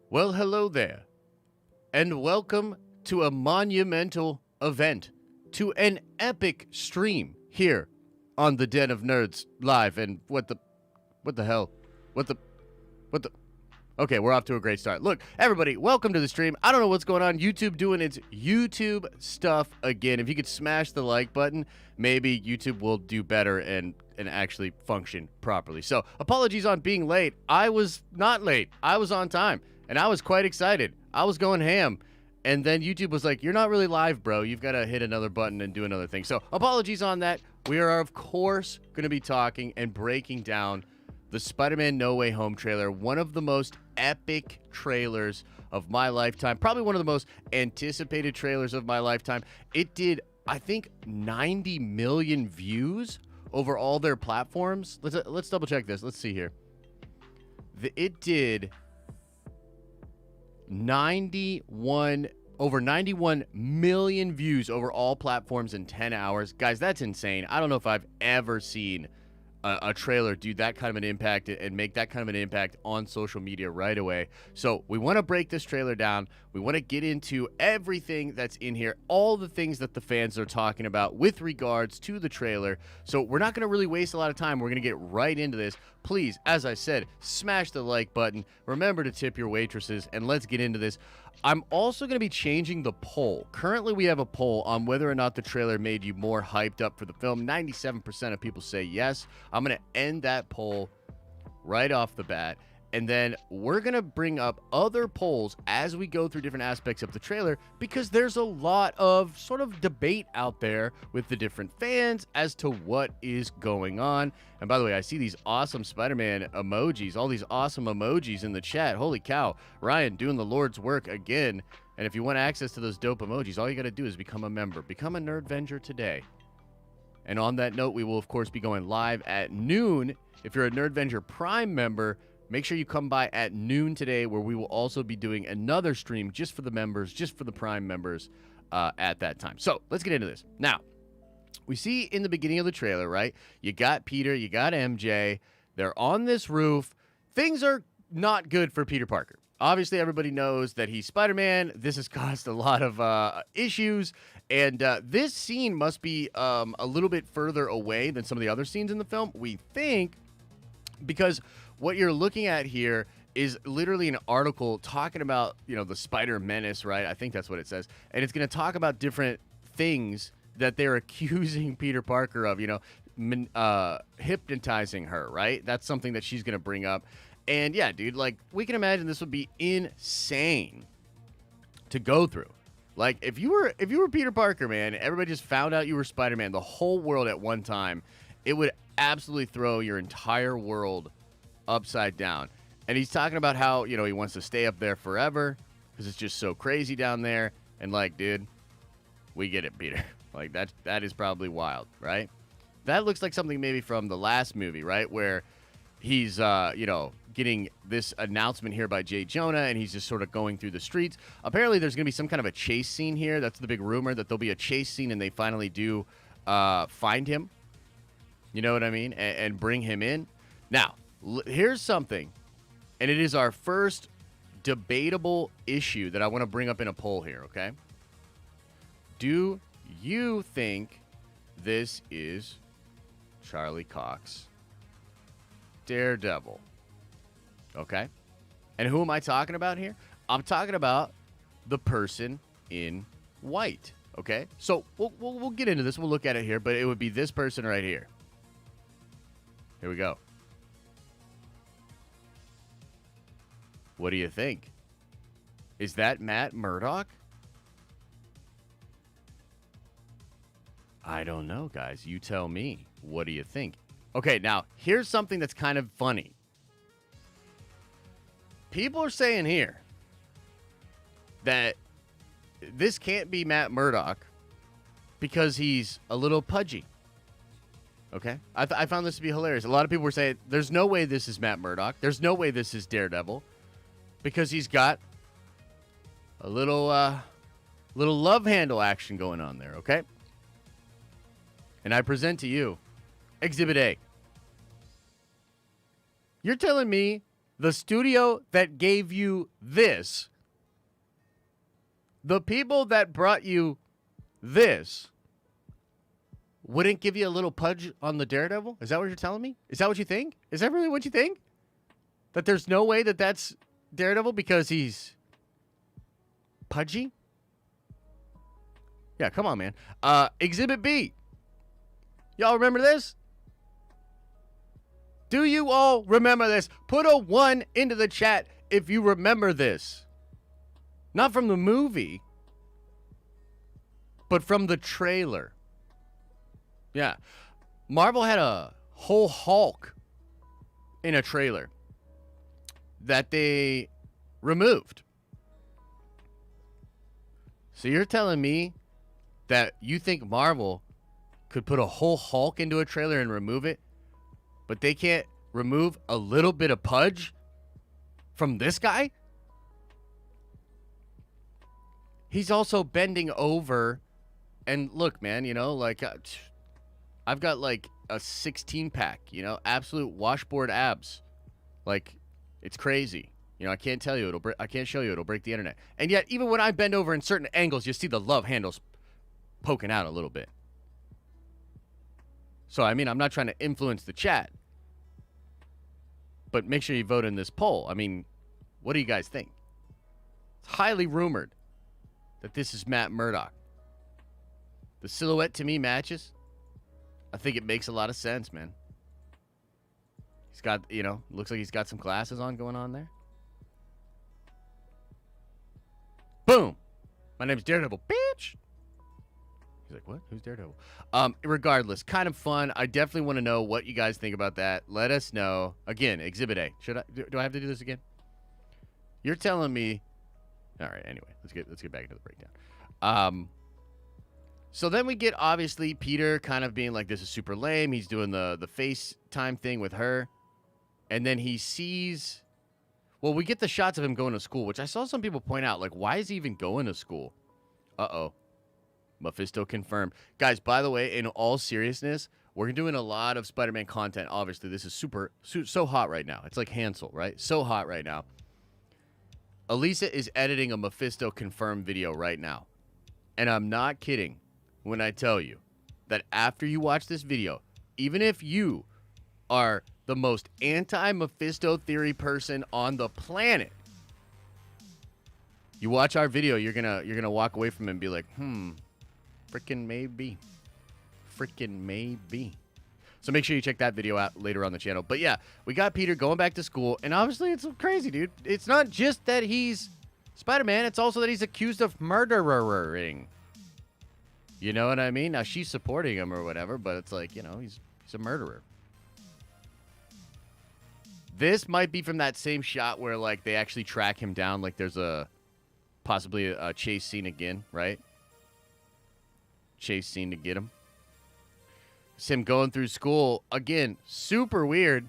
Well, hello there, and welcome to a monumental event, to an epic stream here on the Den of Nerds live. And what the hell? What the, what the? Okay, we're off to a great start. Look, everybody, welcome to the stream. I don't know what's going on. YouTube doing its YouTube stuff again. If you could smash the like button, maybe YouTube will do better and actually function properly. So, apologies on being late. I was not late. I was on time. And I was quite excited. I was going ham. And then YouTube was like, you're not really live, bro. You've got to hit another button and do another thing. So apologies on that. We are, of course, going to be talking and breaking down the Spider-Man No Way Home trailer. One of the most epic trailers of my lifetime. Probably one of the most anticipated trailers of my lifetime. It did, I think, 90 million views over all their platforms. Let's double check this. Let's see here. It did... over 91 million views over all platforms in 10 hours. Guys, that's insane. I don't know if I've ever seen a trailer do that kind of an impact and make that kind of an impact on social media right away. So we want to break this trailer down. We want to get into everything that's in here, all the things that the fans are talking about with regards to the trailer. So we're not going to really waste a lot of time. We're going to get right into this. Please, as I said, smash the like button. Remember to tip your waitresses, and let's get into this. I'm also going to be changing the poll. Currently, we have a poll on whether or not the trailer made you more hyped up for the film. 97% of people say yes. I'm going to end that poll right off the bat. And then we're going to bring up other polls as we go through different aspects of the trailer, because there's a lot of sort of debate out there with the different fans as to what is going on. And by the way, I see these awesome Spider-Man emojis, all these awesome emojis in the chat. Holy cow. Ryan doing the Lord's work again. And if you want access to those dope emojis, all you got to do is become a member. Become a Nerdvenger today. And on that note, we will, of course, be going live at noon. If you're a Nerdvenger Prime member, make sure you come by at noon today, where we will also be doing another stream just for the members, just for the Prime members at that time. So let's get into this. Now, we see in the beginning of the trailer, right? You got Peter, you got MJ. They're on this roof. Things are not good for Peter Parker. Obviously, everybody knows that he's Spider-Man. This has caused a lot of issues. And this scene must be a little bit further away than some of the other scenes in the film, we think, because what you're looking at here is literally an article talking about, the Spider Menace, right? I think that's what it says. And it's going to talk about different things that they're accusing Peter Parker of, hypnotizing her, right? That's something that she's going to bring up. And yeah, dude, like, we can imagine this would be insane to go through. Like, if you were Peter Parker, man, everybody just found out you were Spider-Man, the whole world at one time, it would absolutely throw your entire world upside down. And he's talking about how, he wants to stay up there forever because it's just so crazy down there. And like, dude, we get it, Peter. Like, that is probably wild, right? That looks like something maybe from the last movie, right? Where he's, getting this announcement here by Jay Jonah, and he's just sort of going through the streets. Apparently, there's going to be some kind of a chase scene here. That's the big rumor, that there'll be a chase scene, and they finally do find him. You know what I mean? And bring him in. Now, here's something, and it is our first debatable issue that I want to bring up in a poll here, okay? Do you think this is Charlie Cox, Daredevil? Okay? And who am I talking about here? I'm talking about the person in white, okay? So we'll get into this. We'll look at it here, but it would be this person right here. Here we go. What do you think? Is that Matt Murdock? I don't know, guys. You tell me. What do you think? Okay, now, here's something that's kind of funny. People are saying here that this can't be Matt Murdock because he's a little pudgy. Okay? I found this to be hilarious. A lot of people were saying, there's no way this is Matt Murdock. There's no way this is Daredevil. Because he's got a little love handle action going on there, okay? And I present to you Exhibit A. You're telling me The studio that gave you this, the people that brought you this, wouldn't give you a little pudge on the Daredevil? Is that what you're telling me? Is that what you think? Is that really what you think? That there's no way that that's Daredevil because he's pudgy? Yeah, come on, man. Exhibit B. Y'all remember this? Do you all remember this? Put a 1 into the chat if you remember this. Not from the movie, but from the trailer. Yeah. Marvel had a whole Hulk in a trailer that they removed. So you're telling me that you think Marvel could put a whole Hulk into a trailer and remove it, but they can't remove a little bit of pudge from this guy? He's also bending over. And look, man, you know, like, I've got like a 16-pack, you know, absolute washboard abs. Like, it's crazy. You know, I can't tell you. I can't show you. It'll break the internet. And yet, even when I bend over in certain angles, you see the love handles poking out a little bit. So, I mean, I'm not trying to influence the chat. But make sure you vote in this poll. I mean, what do you guys think? It's highly rumored that this is Matt Murdock. The silhouette to me matches. I think it makes a lot of sense, man. He's got, you know, looks like he's got some glasses on going on there. Boom. My name's Daredevil, bitch. He's like, what? Who's Daredevil? Regardless, kind of fun. I definitely want to know what you guys think about that. Let us know. Again, Exhibit A. Do I have to do this again? You're telling me. All right. Anyway, let's get back into the breakdown. So then we get, obviously, Peter kind of being like, this is super lame. He's doing the FaceTime thing with her. And then he sees... Well, we get the shots of him going to school, which I saw some people point out. Like, why is he even going to school? Uh-oh. Mephisto confirmed. Guys, by the way, in all seriousness, we're doing a lot of Spider-Man content. Obviously, this is so hot right now. It's like Hansel, right? So hot right now. Elisa is editing a Mephisto confirmed video right now. And I'm not kidding when I tell you that after you watch this video, even if you are the most anti-Mephisto theory person on the planet, you watch our video, you're gonna walk away from it and be like, freaking maybe. So make sure you check that video out later on the channel. But yeah, we got Peter going back to school, and obviously it's crazy, dude. It's not just that he's Spider-Man, it's also that he's accused of murdering. You know what I mean? Now, she's supporting him or whatever, but it's like, you know, he's a murderer. This might be from that same shot where, like, they actually track him down. Like, there's possibly a chase scene again, right? Chase scene to get him. It's him going through school. Again, super weird.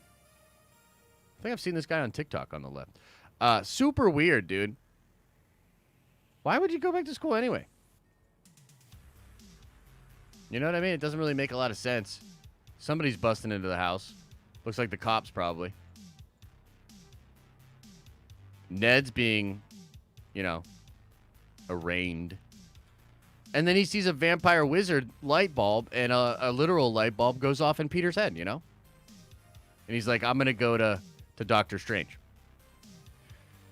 I think I've seen this guy on TikTok on the left. Super weird, dude. Why would you go back to school anyway? You know what I mean? It doesn't really make a lot of sense. Somebody's busting into the house. Looks like the cops, probably. Ned's being, you know, arraigned. And then he sees a vampire wizard light bulb, and a literal light bulb goes off in Peter's head, you know? And he's like, I'm going to go to Doctor Strange.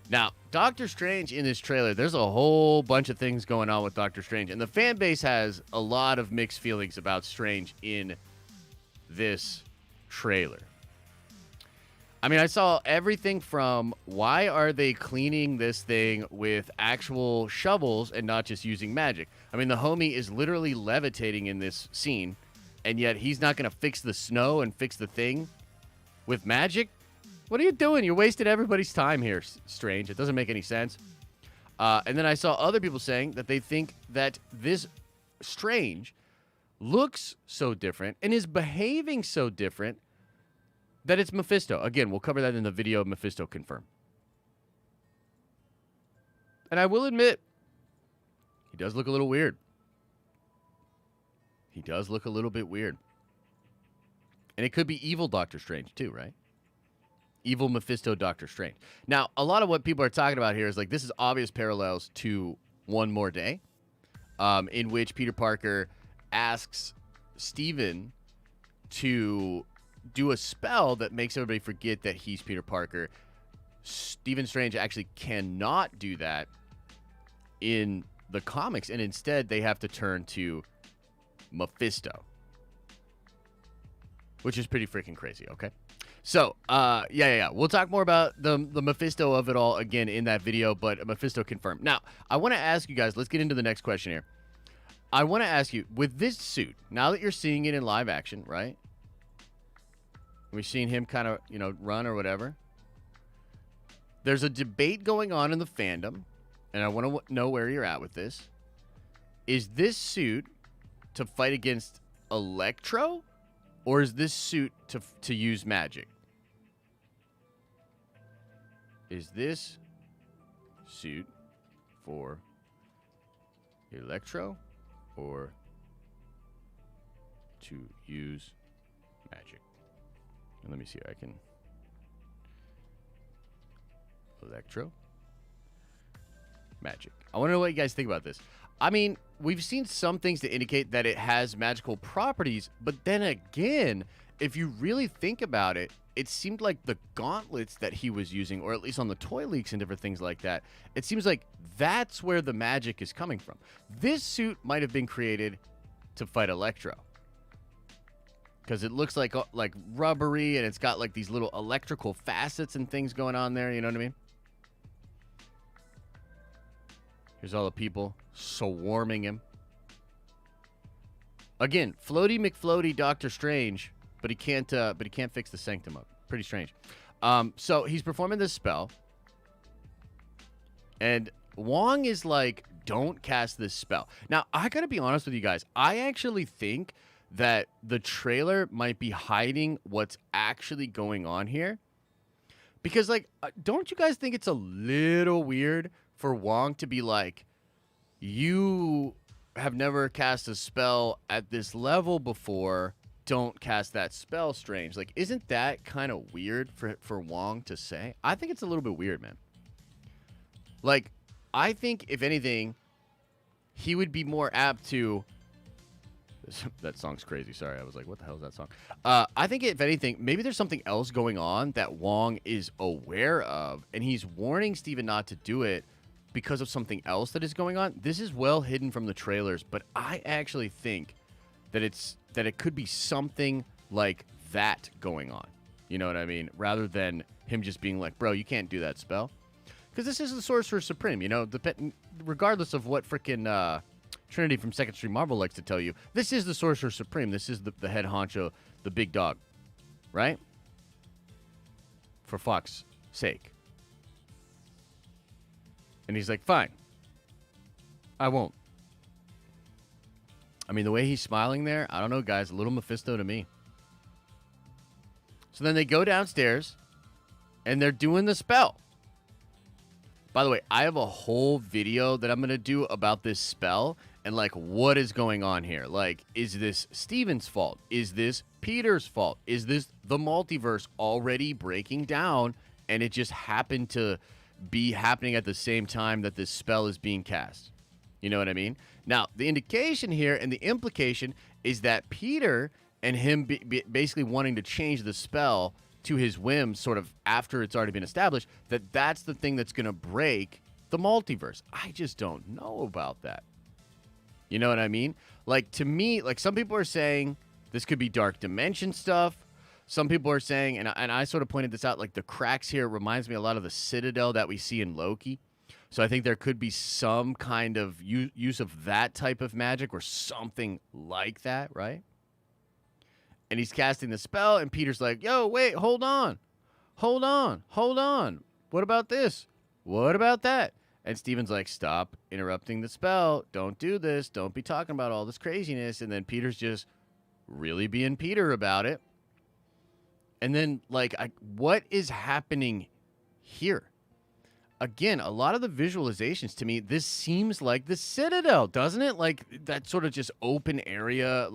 Now, Doctor Strange in this trailer, there's a whole bunch of things going on with Doctor Strange. And the fan base has a lot of mixed feelings about Strange in this trailer. I mean, I saw everything from why are they cleaning this thing with actual shovels and not just using magic? I mean, the homie is literally levitating in this scene, and yet he's not going to fix the snow and fix the thing with magic? What are you doing? You're wasting everybody's time here, Strange. It doesn't make any sense. And then I saw other people saying that they think that this Strange looks so different and is behaving so different that it's Mephisto. Again, we'll cover that in the video of Mephisto confirmed. And I will admit, he does look a little weird. He does look a little bit weird. And it could be evil Doctor Strange too, right? Evil Mephisto Doctor Strange. Now, a lot of what people are talking about here is like this is obvious parallels to One More Day, in which Peter Parker asks Stephen to do a spell that makes everybody forget that he's Peter Parker. Stephen Strange actually cannot do that in the comics, and instead they have to turn to Mephisto, which is pretty freaking crazy, okay? So, yeah. We'll talk more about the Mephisto of it all again in that video, but Mephisto confirmed. Now, I want to ask you guys, let's get into the next question here. I want to ask you, with this suit, now that you're seeing it in live action, right? We've seen him kind of, run or whatever. There's a debate going on in the fandom, and I want to know where you're at with this. Is this suit to fight against Electro, or is this suit to use magic? Is this suit for Electro or to use magic? And let me see if I can. Electro. Magic. I want to know what you guys think about this. I mean, we've seen some things to indicate that it has magical properties, but then again, if you really think about it, it seemed like the gauntlets that he was using, or at least on the toy leaks and different things like that, it seems like that's where the magic is coming from. This suit might have been created to fight Electro, because it looks like rubbery, and it's got like these little electrical facets and things going on there, you know what I mean? Here's all the people swarming him. Again, Floaty McFloaty Doctor Strange, but he can't fix the sanctum up. Pretty strange. So he's performing this spell, and Wong is like, "Don't cast this spell." Now, I gotta be honest with you guys. I actually think that the trailer might be hiding what's actually going on here, because don't you guys think it's a little weird for Wong to be like, "You have never cast a spell at this level before. Don't cast that spell, Strange." Like, isn't that kind of weird for Wong to say? I think it's a little bit weird, man. Like, I think, if anything, he would be more apt to... That song's crazy. Sorry, I was like, what the hell is that song? I think, if anything, maybe there's something else going on that Wong is aware of, and he's warning Steven not to do it because of something else that is going on. This is well hidden from the trailers, but I actually think that it could be something like that going on. You know what I mean? Rather than him just being like, "Bro, you can't do that spell." Because this is the Sorcerer Supreme, regardless of what freaking Trinity from Second Street Marvel likes to tell you, this is the Sorcerer Supreme. This is the head honcho, the big dog, right? For fuck's sake. And he's like, "Fine, I won't." I mean, the way he's smiling there, I don't know, guys, a little Mephisto to me. So then they go downstairs, and they're doing the spell. By the way, I have a whole video that I'm going to do about this spell and, what is going on here. Is this Steven's fault? Is this Peter's fault? Is this the multiverse already breaking down, and it just happened to be happening at the same time that this spell is being cast? You know what I mean? Now, the indication here and the implication is that Peter and him basically wanting to change the spell to his whim sort of after it's already been established, that's the thing that's going to break the multiverse. I just don't know about that. You know what I mean? To me, some people are saying this could be Dark Dimension stuff. Some people are saying, and I sort of pointed this out, the cracks here reminds me a lot of the Citadel that we see in Loki. So I think there could be some kind of use of that type of magic or something like that, right? And he's casting the spell, and Peter's like, "Yo, wait, hold on. Hold on. Hold on. What about this? What about that?" And Steven's like, "Stop interrupting the spell. Don't do this. Don't be talking about all this craziness." And then Peter's just really being Peter about it. And then, what is happening here? Again, a lot of the visualizations to me, this seems like the Citadel, doesn't it? That sort of just open area,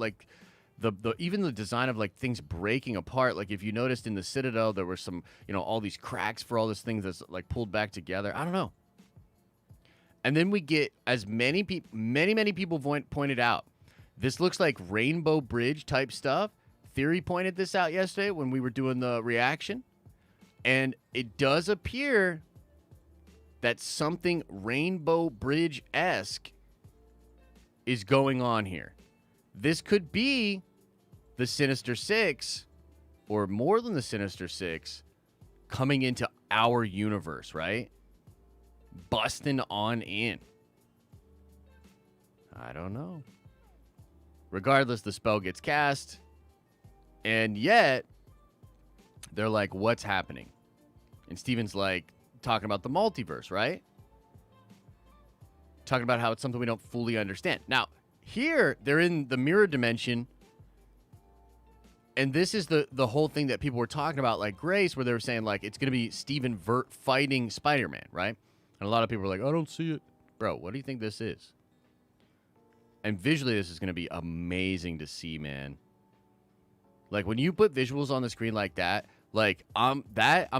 the even the design of like things breaking apart. Like if you noticed in the Citadel, there were some, all these cracks for all these things that's like pulled back together. I don't know. And then we get, as many people, many people pointed out, this looks like Rainbow Bridge type stuff. Theory pointed this out yesterday when we were doing the reaction. And it does appear that something Rainbow Bridge-esque is going on here. This could be the Sinister Six, or more than the Sinister Six, coming into our universe, right? Busting on in. I don't know. Regardless, the spell gets cast, and yet they're like, what's happening? And Steven's like, talking about the multiverse, right? Talking about how it's something we don't fully understand. Now, here, they're in the mirror dimension, and this is the whole thing that people were talking about, like Grace, where they were saying, like, it's going to be Steven Vert fighting Spider-Man, right? And a lot of people were like, I don't see it. Bro, what do you think this is? And visually, this is going to be amazing to see, man. Like, when you put visuals on the screen like that, like, I'm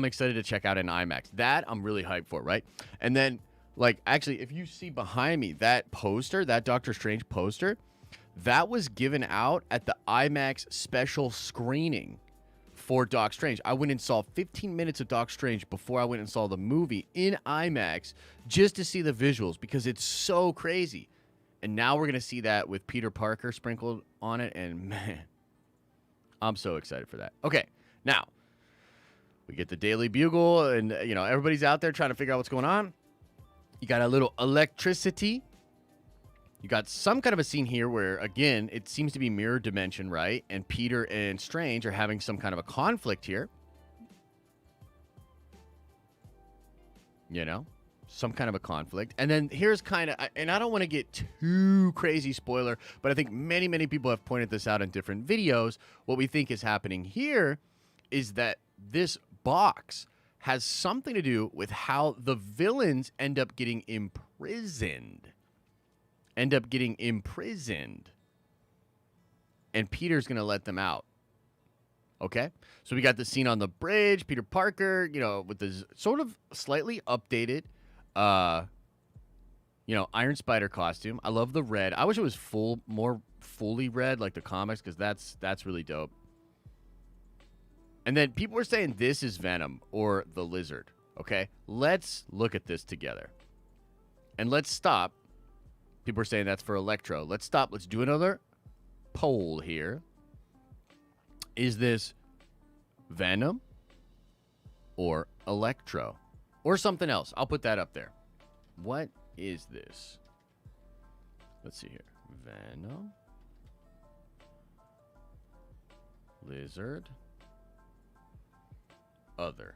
excited to check out in IMAX. That I'm really hyped for, right? And then, like, actually, if you see behind me, that poster, that Doctor Strange poster, that was given out at the IMAX special screening for Doc Strange. I went and saw 15 minutes of Doc Strange before I went and saw the movie in IMAX just to see the visuals because it's so crazy. And now we're going to see that with Peter Parker sprinkled on it, and man, I'm so excited for that. Okay, now, we get the Daily Bugle, and, everybody's out there trying to figure out what's going on. You got a little electricity. You got some kind of a scene here where, again, it seems to be mirror dimension, right? And Peter and Strange are having some kind of a conflict here. Some kind of a conflict. And then here's kind of, and I don't want to get too crazy spoiler, but I think many people have pointed this out in different videos. What we think is happening here is that this box has something to do with how the villains end up getting imprisoned. And Peter's going to let them out. Okay? So we got the scene on the bridge, Peter Parker, with this sort of slightly updated, Iron Spider costume. I love the red. I wish it was more fully red like the comics, because that's really dope. And then people were saying this is Venom or the Lizard. Okay, let's look at this together. And let's stop. People are saying that's for Electro. Let's stop. Let's do another poll here. Is this Venom or Electro? Or something else? I'll put that up there. What is this? Let's see here. Venom. Lizard. Other.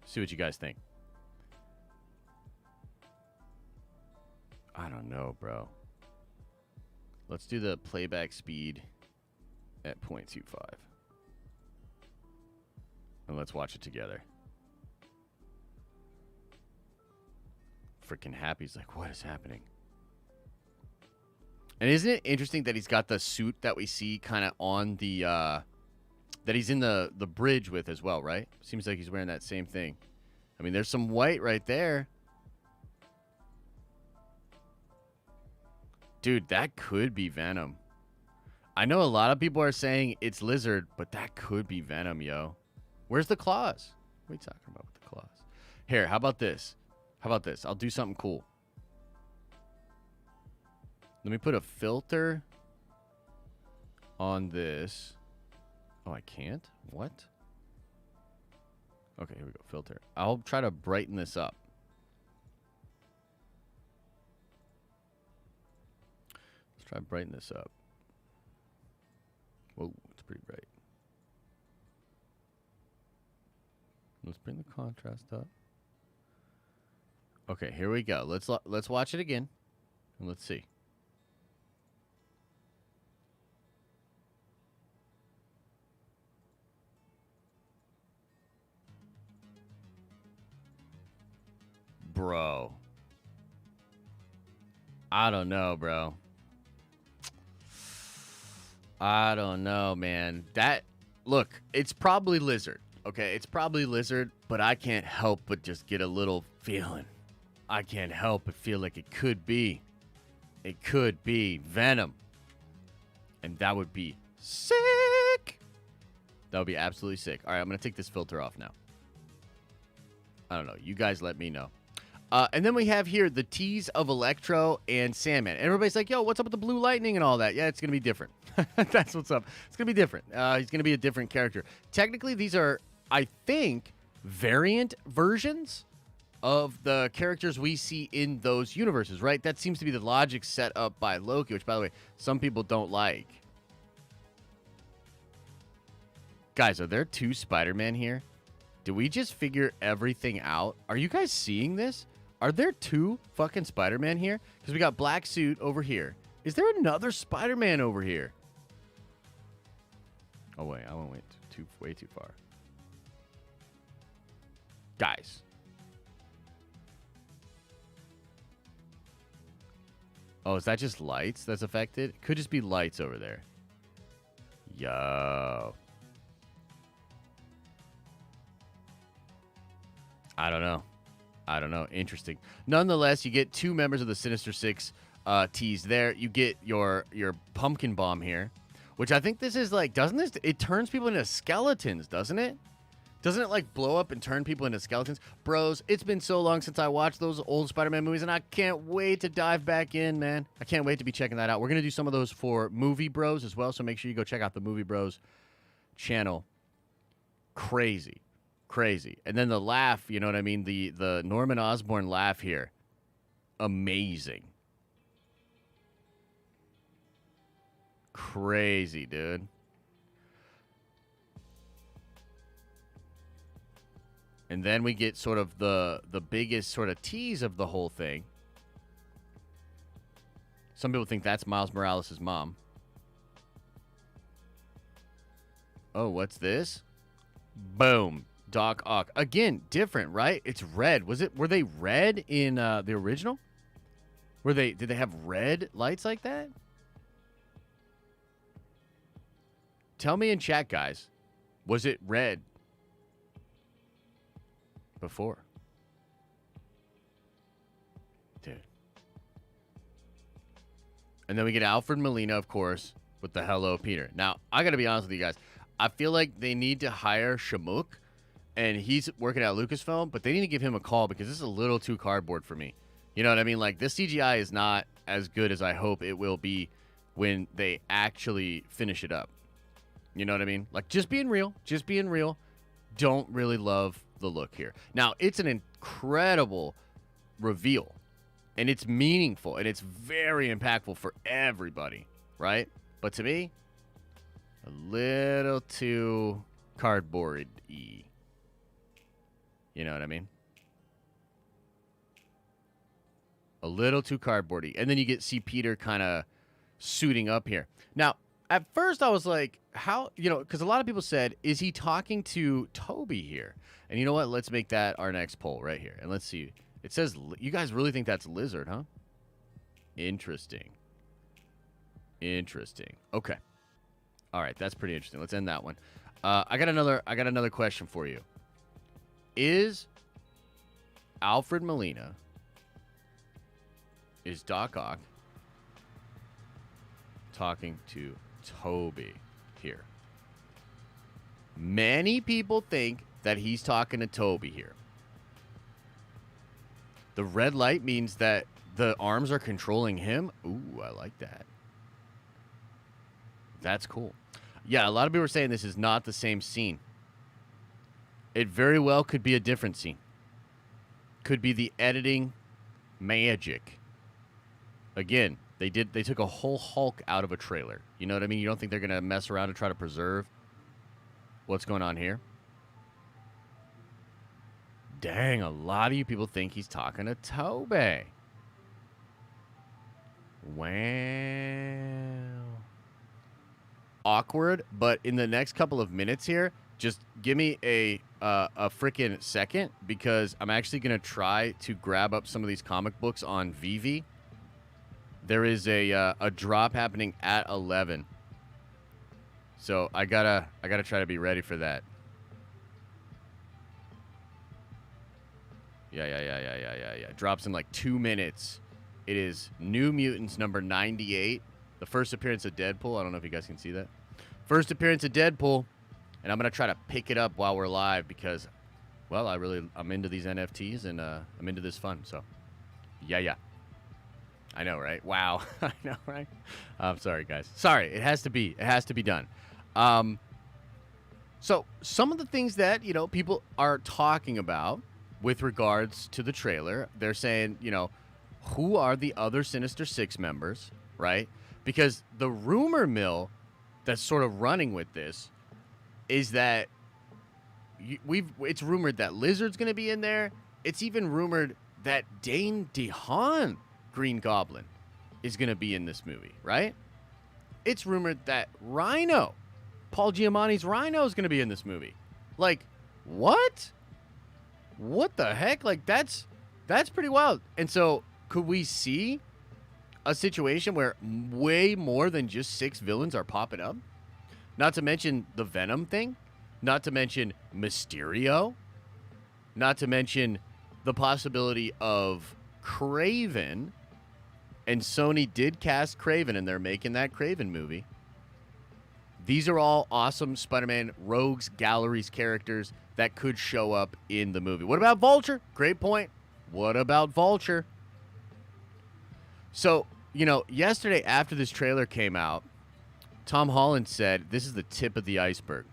See what you guys think. I don't know, bro. Let's do the playback speed at 0.25. And let's watch it together. Freaking Happy's like, what is happening? And isn't it interesting that he's got the suit that we see kind of on the, that he's in the bridge with as well, right? Seems like he's wearing that same thing. I mean, there's some white right there. Dude, that could be Venom. I know a lot of people are saying it's Lizard, but that could be Venom, yo. Where's the claws? What are you talking about with the claws? Here, how about this? I'll do something cool. Let me put a filter on this. Oh, I can't? What? Okay, here we go. Filter. I'll try to brighten this up. Let's try to brighten this up. Whoa, it's pretty bright. Let's bring the contrast up. Okay, here we go. Let's watch it again, and let's see. Bro. I don't know, bro. I don't know, man. Look, it's probably Lizard. Okay, it's probably Lizard, but I can't help but just get a little feeling. I can't help but feel like it could be. It could be Venom. And that would be sick. That would be absolutely sick. All right, I'm going to take this filter off now. I don't know. You guys let me know. And then we have here the tease of Electro and Sandman. Everybody's like, yo, what's up with the blue lightning and all that? Yeah, it's going to be different. That's what's up. It's going to be different. He's going to be a different character. Technically, these are, I think, variant versions of the characters we see in those universes, right? That seems to be the logic set up by Loki, which, by the way, some people don't like. Guys, are there two Spider-Man here? Did we just figure everything out? Are you guys seeing this? Are there two fucking Spider-Man here? Because we got Black Suit over here. Is there another Spider-Man over here? Oh, wait. I went way too far. Guys. Oh, is that just lights that's affected? It could just be lights over there. Yo. I don't know. Interesting. Nonetheless, you get two members of the Sinister Six teased there. You get your pumpkin bomb here, which I think this is like, doesn't this, it turns people into skeletons, doesn't it? Doesn't it like blow up and turn people into skeletons? Bros, it's been so long since I watched those old Spider-Man movies, and I can't wait to dive back in, man. I can't wait to be checking that out. We're going to do some of those for Movie Bros as well, so make sure you go check out the Movie Bros channel. Crazy. And then the laugh, you know what I mean? The Norman Osborn laugh here. Amazing. Crazy, dude. And then we get sort of the biggest sort of tease of the whole thing. Some people think that's Miles Morales' mom. Oh, what's this? Boom. Doc Ock. Again, different, right? It's red. Were they red in the original? Did they have red lights like that? Tell me in chat, guys. Was it red before? Dude. And then we get Alfred Molina, of course, with the Hello Peter. Now, I got to be honest with you guys. I feel like they need to hire Shamook. And he's working at Lucasfilm, but they need to give him a call because this is a little too cardboard for me. You know what I mean? Like, this CGI is not as good as I hope it will be when they actually finish it up. You know what I mean? Like, just being real. Don't really love the look here. Now, it's an incredible reveal, and it's meaningful, and it's very impactful for everybody, right? But to me, a little too cardboard-y. You know what I mean? A little too cardboardy. And then you see Peter kind of suiting up here. Now, at first I was like, how, because a lot of people said, is he talking to Tobey here? And you know what? Let's make that our next poll right here. And let's see. It says, you guys really think that's Lizard, huh? Interesting. Okay. All right, that's pretty interesting. Let's end that one. I got another question for you. Is Alfred Molina, is Doc Ock talking to Tobey here? Many people think that he's talking to Tobey here. The red light means that the arms are controlling him. Ooh, I like that. That's cool. Yeah, a lot of people are saying this is not the same scene. It very well could be a different scene. Could be the editing magic. Again, they took a whole Hulk out of a trailer. You know what I mean? You don't think they're going to mess around and try to preserve what's going on here? Dang, a lot of you people think he's talking to Tobey. Wow. Awkward, but in the next couple of minutes here, just give me a freaking second, because I'm actually going to try to grab up some of these comic books on VV. There is a drop happening at 11 So I gotta try to be ready for that. Yeah. Drops in like 2 minutes. It is New Mutants number 98. The first appearance of Deadpool. I don't know if you guys can see that. First appearance of Deadpool. And I'm going to try to pick it up while we're live because, well, I'm into these NFTs and I'm into this fun. So, yeah. I know, right? Wow. I know, right? I'm sorry, guys. Sorry. It has to be done. So some of the things that, people are talking about with regards to the trailer, they're saying, who are the other Sinister Six members, right? Because the rumor mill that's sort of running with this is that it's rumored that Lizard's going to be in there. It's even rumored that Dane DeHaan, Green Goblin, is going to be in this movie, right? It's rumored that Rhino, Paul Giamatti's Rhino, is going to be in this movie. Like, what? What the heck? Like, that's pretty wild. And so, could we see a situation where way more than just 6 villains are popping up? Not to mention the Venom thing. Not to mention Mysterio. Not to mention the possibility of Kraven. And Sony did cast Kraven, and they're making that Kraven movie. These are all awesome Spider-Man Rogues Galleries characters that could show up in the movie. What about Vulture? Great point. What about Vulture? So, yesterday after this trailer came out, Tom Holland said, this is the tip of the iceberg.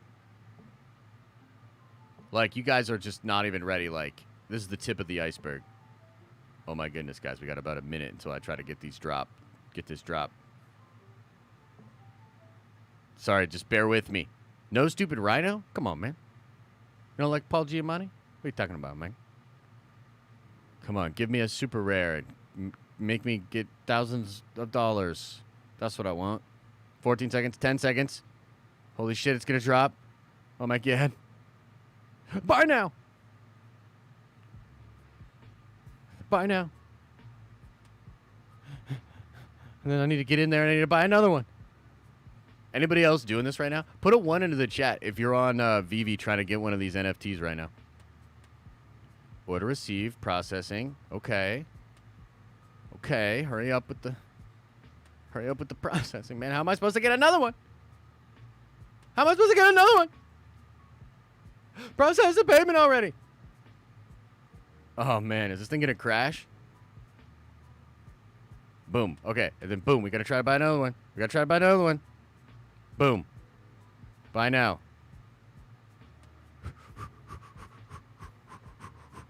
Like, you guys are just not even ready. Like, this is the tip of the iceberg. Oh, my goodness, guys. We got about a minute until I try to get this drop. Sorry, just bear with me. No stupid Rhino? Come on, man. You don't like Paul Giamatti? What are you talking about, man? Come on, give me a super rare and make me get thousands of dollars. That's what I want. 14 seconds, 10 seconds. Holy shit, it's going to drop. Oh, my God. Buy now. Buy now. And then I need to get in there and I need to buy another one. Anybody else doing this right now? Put a 1 into the chat if you're on Vivi trying to get one of these NFTs right now. Order received. Processing. Okay. Hurry up with the processing, man. How am I supposed to get another one? Process the payment already. Oh, man. Is this thing going to crash? Boom. Okay. And then boom. We got to try to buy another one. Boom. Buy now.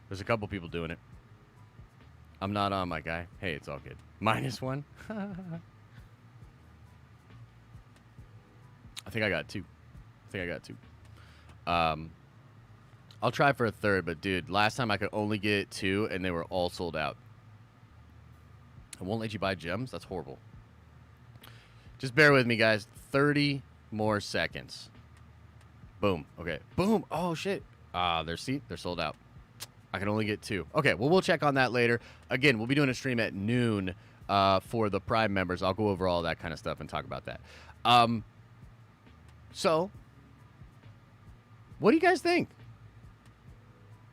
There's a couple people doing it. I'm not on, my guy. Hey, it's all good. -1. I think I got two. I'll try for a third, but dude, last time I could only get 2, and they were all sold out. I won't let you buy gems? That's horrible. Just bear with me, guys. 30 more seconds. Boom. Okay. Boom. Oh, shit. They're sold out. I can only get 2. Okay, well, we'll check on that later. Again, we'll be doing a stream at noon for the Prime members. I'll go over all that kind of stuff and talk about that. So, what do you guys think?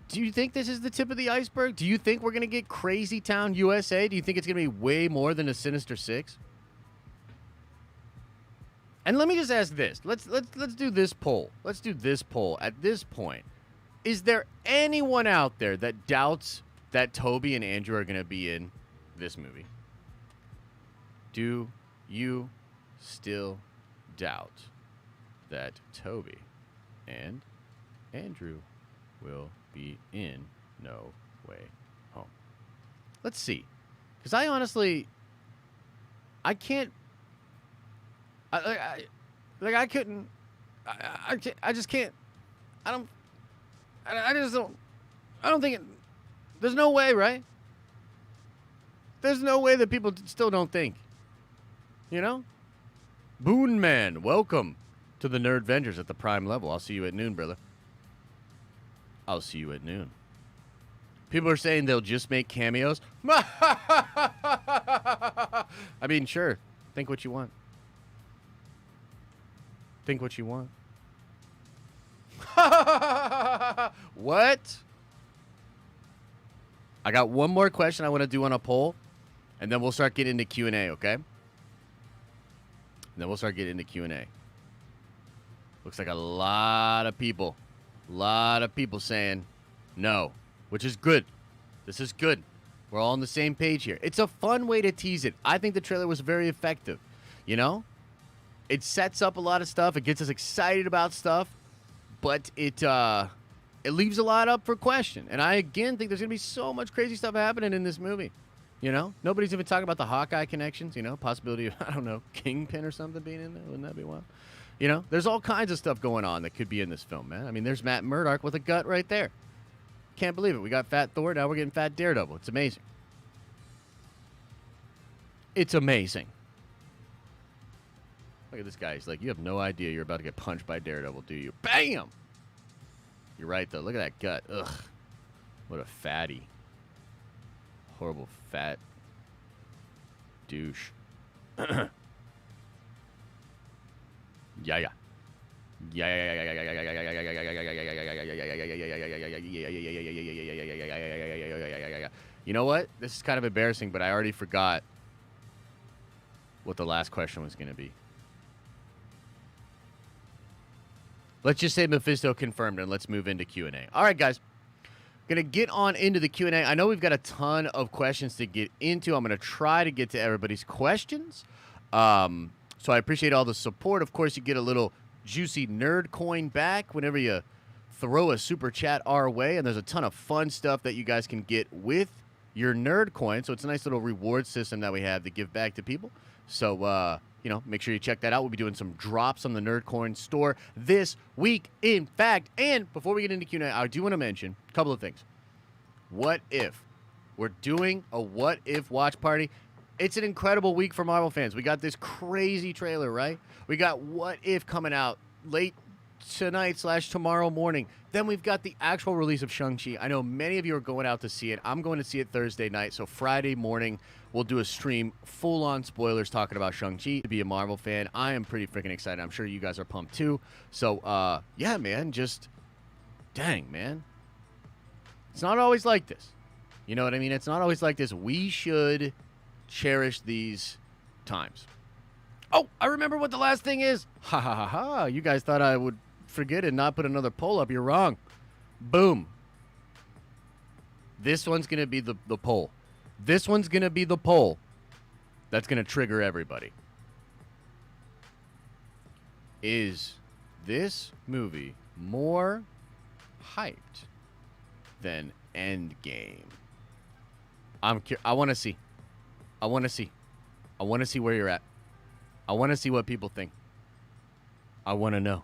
Do you think this is the tip of the iceberg? Do you think we're going to get Crazy Town USA? Do you think it's going to be way more than a Sinister Six? And let me just ask this. Let's do this poll. Let's do this poll at this point. Is there anyone out there that doubts that Tobey and Andrew are going to be in this movie? Do you still doubt that Tobey and Andrew will be in No Way Home? Let's see. Because I honestly, I can't, I just can't, I don't think it, there's no way, right? There's no way that people still don't think. You know? Boon Man, welcome to the Nerd Vengers at the Prime level. I'll see you at noon, brother. I'll see you at noon. People are saying they'll just make cameos. I mean, sure. Think what you want. Think what you want. What? I got one more question I want to do on a poll, and then we'll start getting into Q&A, okay? And then we'll start getting into Q&A. Looks like a lot of people saying no, which is good. This is good. We're all on the same page here. It's a fun way to tease it. I think the trailer was very effective, you know? It sets up a lot of stuff. It gets us excited about stuff, but it leaves a lot up for question. And I, again, think there's going to be so much crazy stuff happening in this movie. You know? Nobody's even talking about the Hawkeye connections, you know? Possibility of, I don't know, Kingpin or something being in there. Wouldn't that be wild? You know? There's all kinds of stuff going on that could be in this film, man. I mean, there's Matt Murdock with a gut right there. Can't believe it. We got Fat Thor. Now we're getting Fat Daredevil. It's amazing. It's amazing. Look at this guy. He's like, you have no idea you're about to get punched by Daredevil, do you? Bam! You're right, though. Look at that gut. Ugh. What a fatty. Horrible fat douche. Yeah. You know what? This is kind of embarrassing, but I already forgot what the last question was going to be. Let's just say Mephisto confirmed, and let's move into Q&A. All right, guys. Going to get on into the Q&A. I know we've got a ton of questions to get into. I'm going to try to get to everybody's questions. So I appreciate all the support. Of course, you get a little juicy nerd coin back whenever you throw a super chat our way. And there's a ton of fun stuff that you guys can get with your nerd coin. So it's a nice little reward system that we have to give back to people. So, you know, make sure you check that out. We'll be doing some drops on the Nerd Coin store this week, in fact. And before we get into Q&A, I do want to mention a couple of things. What if? We're doing a what if watch party. It's an incredible week for Marvel fans. We got this crazy trailer, right? We got What If coming out late tonight / tomorrow morning. Then we've got the actual release of Shang-Chi. I know many of you are going out to see it. I'm going to see it Thursday night. So Friday morning, we'll do a stream full-on spoilers talking about Shang-Chi. To be a Marvel fan, I am pretty freaking excited. I'm sure you guys are pumped too. So, yeah, man, just dang, man. It's not always like this. You know what I mean? It's not always like this. We should cherish these times. Oh, I remember what the last thing is. Ha ha ha ha. You guys thought I would forget and not put another poll up. You're wrong. Boom. This one's going to be the poll. This one's going to be the poll that's going to trigger everybody. Is this movie more hyped than Endgame? I want to see. I want to see. I want to see where you're at. I want to see what people think. I want to know.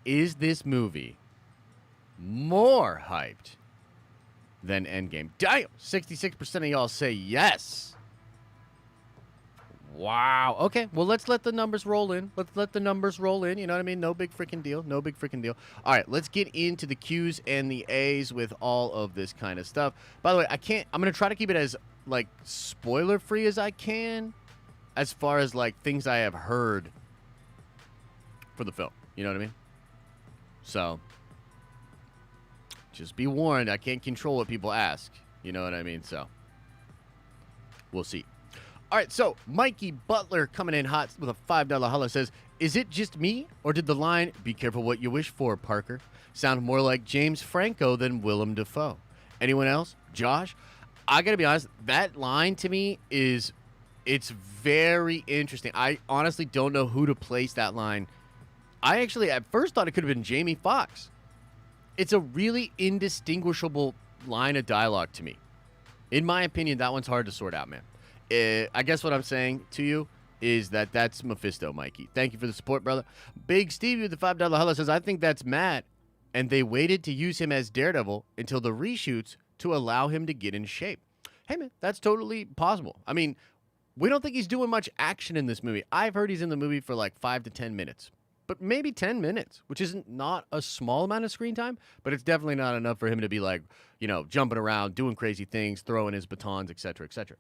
Is this movie more hyped than Endgame? Damn! 66% of y'all say yes. Wow. Okay, well, let's let the numbers roll in. Let's let the numbers roll in. You know what I mean? No big freaking deal. No big freaking deal. All right, let's get into the Q's and the A's with all of this kind of stuff. By the way, I'm going to try to keep it as, like, spoiler-free as I can as far as, like, things I have heard for the film. You know what I mean? So, just be warned, I can't control what people ask. You know what I mean? So, we'll see. All right, so Mikey Butler coming in hot with a $5 holla says, is it just me, or did the line, be careful what you wish for, Parker, sound more like James Franco than Willem Dafoe? Anyone else? Josh? I got to be honest, that line to me it's very interesting. I honestly don't know who to place that line. I actually at first thought it could have been Jamie Foxx. It's a really indistinguishable line of dialogue to me. In my opinion, that one's hard to sort out, man. I guess what I'm saying to you is that that's Mephisto, Mikey. Thank you for the support, brother. Big Stevie with the $5 hello says, I think that's Matt, and they waited to use him as Daredevil until the reshoots to allow him to get in shape. Hey, man, that's totally possible. I mean, we don't think he's doing much action in this movie. I've heard he's in the movie for like 5 to 10 minutes. But maybe 10 minutes, which isn't not a small amount of screen time, but it's definitely not enough for him to be like, you know, jumping around, doing crazy things, throwing his batons, etc., etc.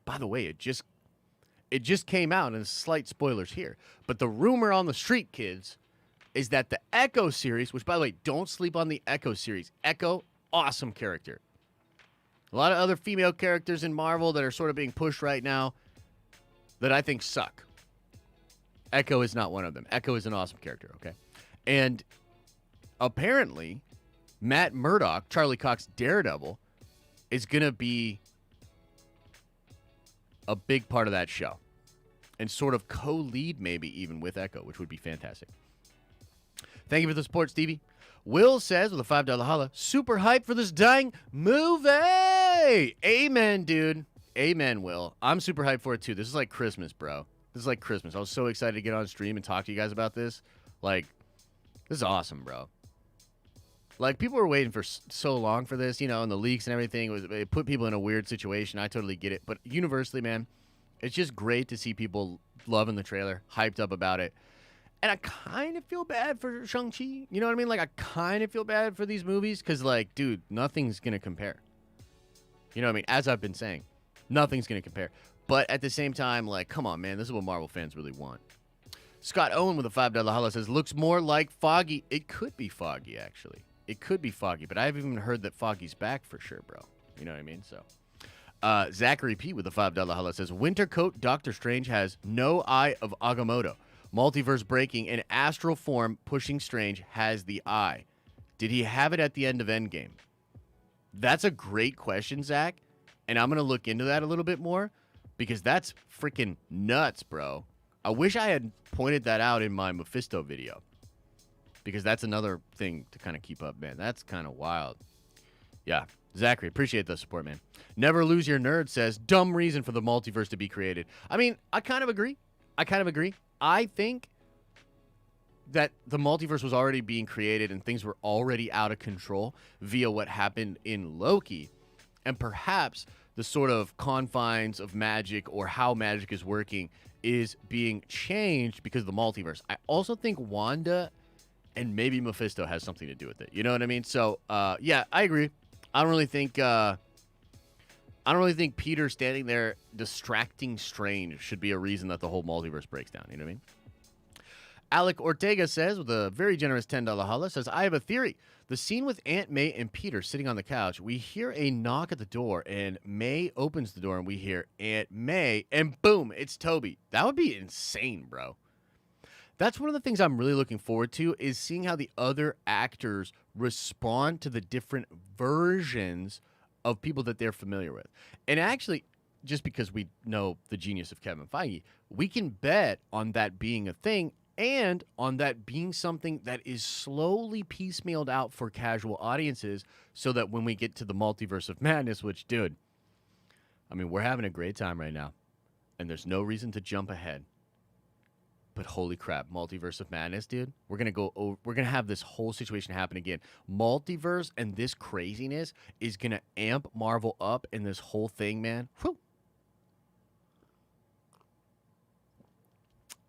By the way, it It just came out, and slight spoilers here. But the rumor on the street, kids, is that the Echo series, which, by the way, don't sleep on the Echo series. Echo, awesome character. A lot of other female characters in Marvel that are sort of being pushed right now that I think suck. Echo is not one of them. Echo is an awesome character, okay? And apparently, Matt Murdock, Charlie Cox's Daredevil, is going to be a big part of that show. And sort of co-lead maybe even with Echo, which would be fantastic. Thank you for the support, Stevie. Will says with a $5 holla, super hyped for this dang movie. Amen, dude. Amen, Will. I'm super hyped for it, too. This is like Christmas, bro. This is like Christmas. I was so excited to get on stream and talk to you guys about this. Like, this is awesome, bro. Like, people were waiting for so long for this, you know, and the leaks and everything. It put people in a weird situation. I totally get it. But universally, man, it's just great to see people loving the trailer, hyped up about it. And I kind of feel bad for Shang-Chi. You know what I mean? Like, I kind of feel bad for these movies because, like, dude, nothing's going to compare. You know what I mean? As I've been saying, nothing's going to compare. But at the same time, like, come on, man. This is what Marvel fans really want. Scott Owen with a $5 holla says, looks more like Foggy. It could be Foggy, actually. It could be Foggy, but I haven't even heard that Foggy's back for sure, bro. You know what I mean? So, Zachary P with a $5 holla says, Wintercoat Doctor Strange has no eye of Agamotto. Multiverse breaking in astral form, pushing Strange has the eye. Did he have it at the end of Endgame? That's a great question, Zach. And I'm going to look into that a little bit more because that's freaking nuts, bro. I wish I had pointed that out in my Mephisto video because that's another thing to kind of keep up, man. That's kind of wild. Yeah. Zachary, appreciate the support, man. Never Lose Your Nerd says, dumb reason for the multiverse to be created. I mean, I kind of agree. I think that the multiverse was already being created and things were already out of control via what happened in Loki. And perhaps the sort of confines of magic or how magic is working is being changed because of the multiverse. I also think Wanda and maybe Mephisto has something to do with it. You know what I mean? So, yeah, I agree. I don't really think Peter standing there distracting Strange should be a reason that the whole multiverse breaks down. You know what I mean? Alec Ortega says, with a very generous $10 holla, says, I have a theory. The scene with Aunt May and Peter sitting on the couch, we hear a knock at the door, and May opens the door, and we hear Aunt May, and boom, it's Tobey. That would be insane, bro. That's one of the things I'm really looking forward to is seeing how the other actors respond to the different versions of people that they're familiar with. And actually, just because we know the genius of Kevin Feige, we can bet on that being a thing and on that being something that is slowly piecemealed out for casual audiences so that when we get to the multiverse of madness, which, dude, I mean, we're having a great time right now, and there's no reason to jump ahead. But holy crap, multiverse of madness, dude. We're gonna have this whole situation happen again. Multiverse and this craziness is gonna amp Marvel up in this whole thing, man. Whew.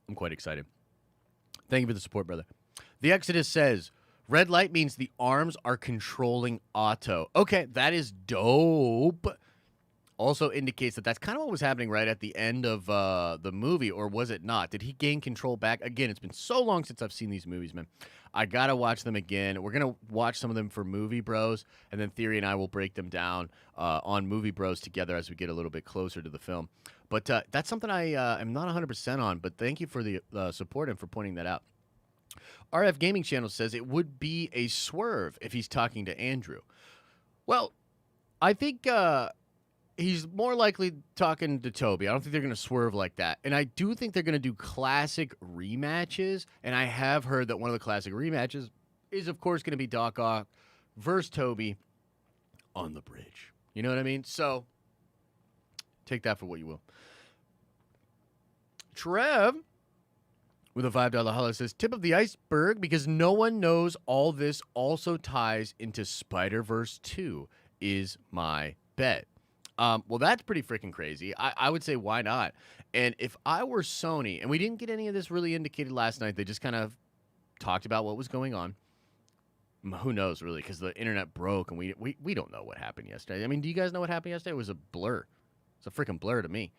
I'm quite excited. Thank you for the support, brother. The Exodus says, red light means the arms are controlling Otto. Okay, that is dope. Also indicates that that's kind of what was happening right at the end of the movie, or was it not? Did he gain control back? Again, it's been so long since I've seen these movies, man. I got to watch them again. We're going to watch some of them for Movie Bros, and then Theory and I will break them down on Movie Bros together as we get a little bit closer to the film. But that's something I am not 100% on, but thank you for the support and for pointing that out. RF Gaming Channel says it would be a swerve if he's talking to Andrew. Well, I think... he's more likely talking to Tobey. I don't think they're going to swerve like that. And I do think they're going to do classic rematches. And I have heard that one of the classic rematches is, of course, going to be Doc Ock versus Tobey on the bridge. You know what I mean? So take that for what you will. Trev, with a $5 holla, says, tip of the iceberg, because no one knows all this also ties into Spider-Verse 2 is my bet. Well, that's pretty freaking crazy. I would say, why not? And if I were Sony, and we didn't get any of this really indicated last night, they just kind of talked about what was going on. Who knows, really, because the internet broke, and we don't know what happened yesterday. I mean, do you guys know what happened yesterday? It was a blur. It's a freaking blur to me.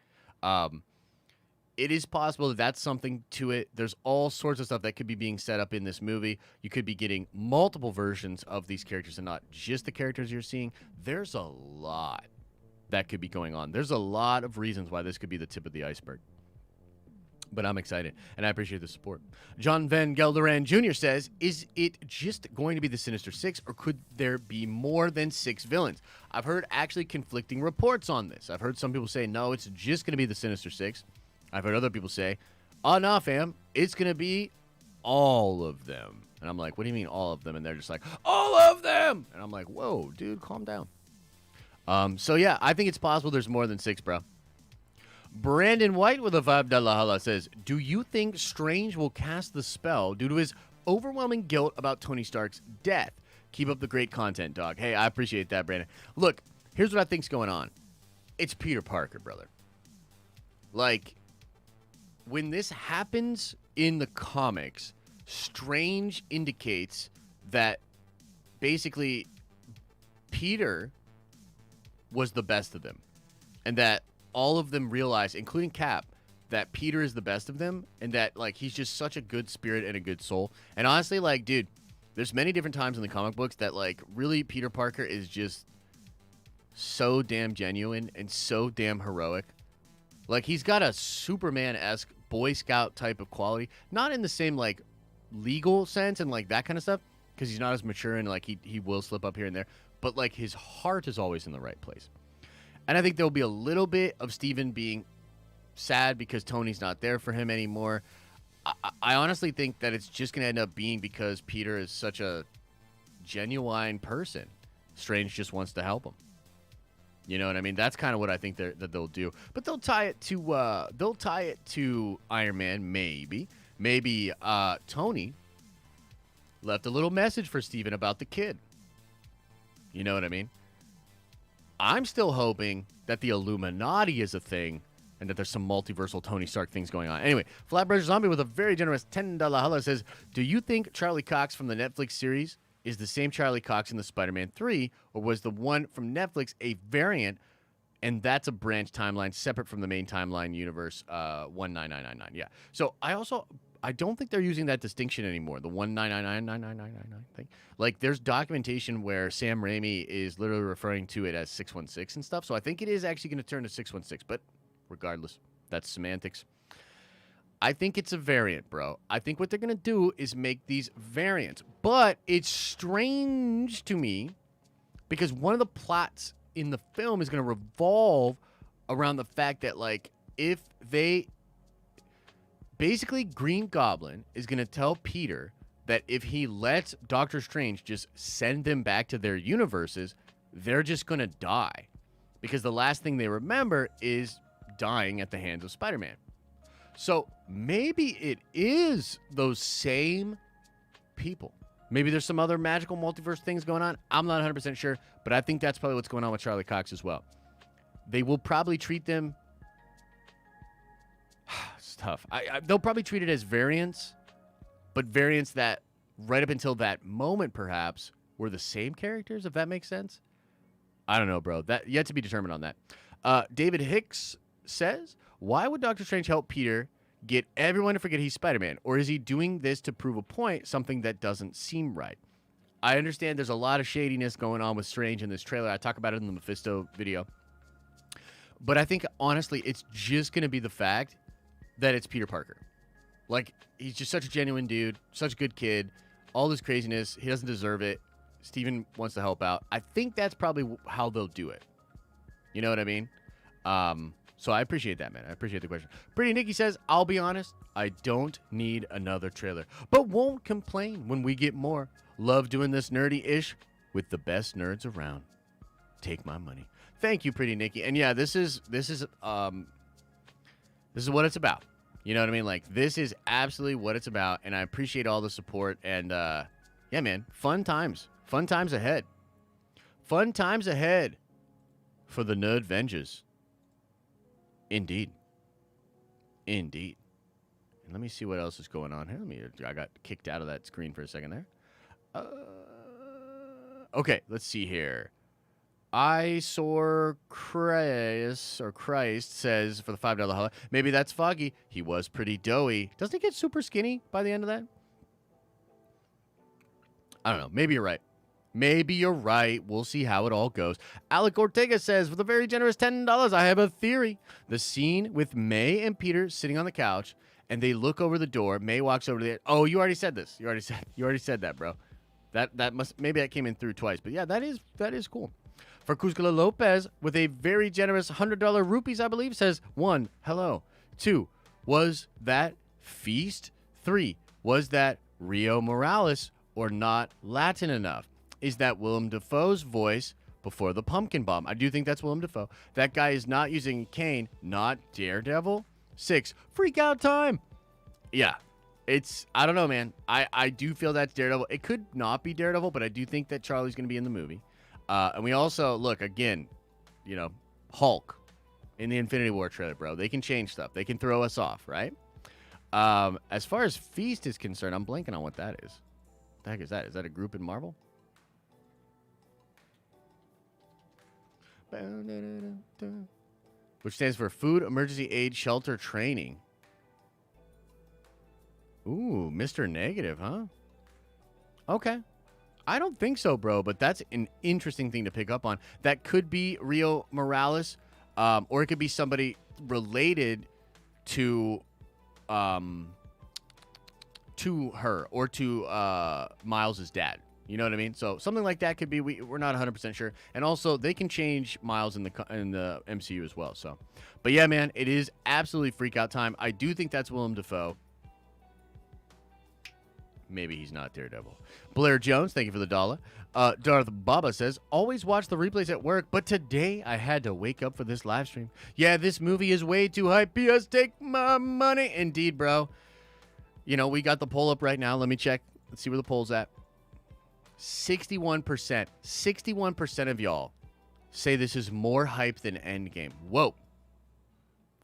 it is possible that that's something to it. There's all sorts of stuff that could be being set up in this movie. You could be getting multiple versions of these characters and not just the characters you're seeing. There's a lot that could be going on. There's a lot of reasons why this could be the tip of the iceberg. But I'm excited, and I appreciate the support. John Van Gelderan Jr. says, is it just going to be the Sinister Six, or could there be more than 6 villains? I've heard actually conflicting reports on this. I've heard some people say, no, it's just going to be the Sinister Six. I've heard other people say, oh, no, fam, it's going to be all of them. And I'm like, what do you mean all of them? And they're just like, all of them! And I'm like, whoa, dude, calm down. So, yeah, I think it's possible there's more than 6, bro. Brandon White with a $5 holla says, do you think Strange will cast the spell due to his overwhelming guilt about Tony Stark's death? Keep up the great content, dog. Hey, I appreciate that, Brandon. Look, here's what I think's going on. It's Peter Parker, brother. Like, when this happens in the comics, Strange indicates that basically Peter was the best of them, and that all of them realize, including Cap, that Peter is the best of them, and that, like, he's just such a good spirit and a good soul. And honestly, like, dude, there's many different times in the comic books that, like, really Peter Parker is just so damn genuine and so damn heroic. Like, he's got a Superman-esque Boy Scout type of quality. Not in the same, like, legal sense and, like, that kind of stuff, because he's not as mature and, like, he will slip up here and there. But, like, his heart is always in the right place. And I think there'll be a little bit of Steven being sad because Tony's not there for him anymore. I honestly think that it's just going to end up being because Peter is such a genuine person. Strange just wants to help him. You know what I mean? That's kind of what I think that they'll do. But they'll tie it to Iron Man, maybe. Maybe Tony left a little message for Steven about the kid. You know what I mean? I'm still hoping that the Illuminati is a thing and that there's some multiversal Tony Stark things going on. Anyway, Flatbread Zombie with a very generous $10 holla says, do you think Charlie Cox from the Netflix series is the same Charlie Cox in the Spider-Man 3, or was the one from Netflix a variant, and that's a branch timeline separate from the main timeline universe 19999? Yeah. So I don't think they're using that distinction anymore, the 1999999 thing. Like, there's documentation where Sam Raimi is literally referring to it as 616 and stuff, so I think it is actually going to turn to 616, but regardless, that's semantics. I think it's a variant, bro. I think what they're going to do is make these variants, but it's strange to me because one of the plots in the film is going to revolve around the fact that, like, if they... Basically, Green Goblin is going to tell Peter that if he lets Doctor Strange just send them back to their universes, they're just going to die. Because the last thing they remember is dying at the hands of Spider-Man. So maybe it is those same people. Maybe there's some other magical multiverse things going on. I'm not 100% sure, but I think that's probably what's going on with Charlie Cox as well. They will probably treat them... It's tough. They'll probably treat it as variants, but variants that right up until that moment perhaps were the same characters, if that makes sense. I don't know, bro. That yet to be determined on that. David Hicks says, why would Doctor Strange help Peter get everyone to forget he's Spider-Man? Or is he doing this to prove a point, something that doesn't seem right? I understand there's a lot of shadiness going on with Strange in this trailer. I talk about it in the Mephisto video. But I think, honestly, it's just going to be the fact that it's Peter Parker. Like, he's just such a genuine dude, such a good kid, all this craziness. He doesn't deserve it. Steven wants to help out. I think that's probably how they'll do it. You know what I mean? So I appreciate that, man. I appreciate the question. Pretty Nikki says, I'll be honest, I don't need another trailer, but won't complain when we get more. Love doing this nerdy-ish with the best nerds around. Take my money. Thank you, Pretty Nikki. And yeah, this is what it's about. You know what I mean? Like, this is absolutely what it's about, and I appreciate all the support. And, yeah, man, fun times. Fun times ahead. Fun times ahead for the Nerd Vengers. Indeed. Indeed. And let me see what else is going on here. I got kicked out of that screen for a second there. Okay, let's see here. I saw Christ says for the $5 holla. Maybe that's Foggy. He was pretty doughy. Doesn't he get super skinny by the end of that? I don't know. Maybe you're right. Maybe you're right. We'll see how it all goes. Alec Ortega says, with a very generous $10, I have a theory. The scene with May and Peter sitting on the couch, and they look over the door. May walks over to the. Oh, you already said this. You already said that, bro. That must maybe that came in through twice, but yeah, that is cool. For Cuscala Lopez, with a very generous $100 rupees, I believe, says 1. Hello. 2. Was that Feast? 3. Was that Rio Morales? Or not Latin enough? Is that Willem Dafoe's voice before the pumpkin bomb? I do think that's Willem Dafoe. That guy is not using Kane, not Daredevil. 6, freak out time. Yeah, I don't know, man. I do feel that's Daredevil. It could not be Daredevil, but I do think that Charlie's going to be in the movie. And we also, look, again, Hulk in the Infinity War trailer, bro. They can change stuff. They can throw us off, right? As far as Feast is concerned, I'm blanking on what that is. The heck is that? Is that a group in Marvel? Which stands for Food Emergency Aid Shelter Training. Ooh, Mr. Negative, huh? Okay. I don't think so, bro, but that's an interesting thing to pick up on. That could be Rio Morales, or it could be somebody related to her or to Miles' dad. You know what I mean? So something like that could be. We're not 100% sure. And also, they can change Miles in the MCU as well. So, but yeah, man, it is absolutely freak out time. I do think that's Willem Dafoe. Maybe he's not Daredevil. Blair Jones, thank you for the dollar. Darth Baba says, always watch the replays at work, but today I had to wake up for this live stream. Yeah, this movie is way too hype. PS, take my money. Indeed, bro. We got the poll up right now. Let me check. Let's see where the poll's at. 61%. 61% of y'all say this is more hype than Endgame. Whoa.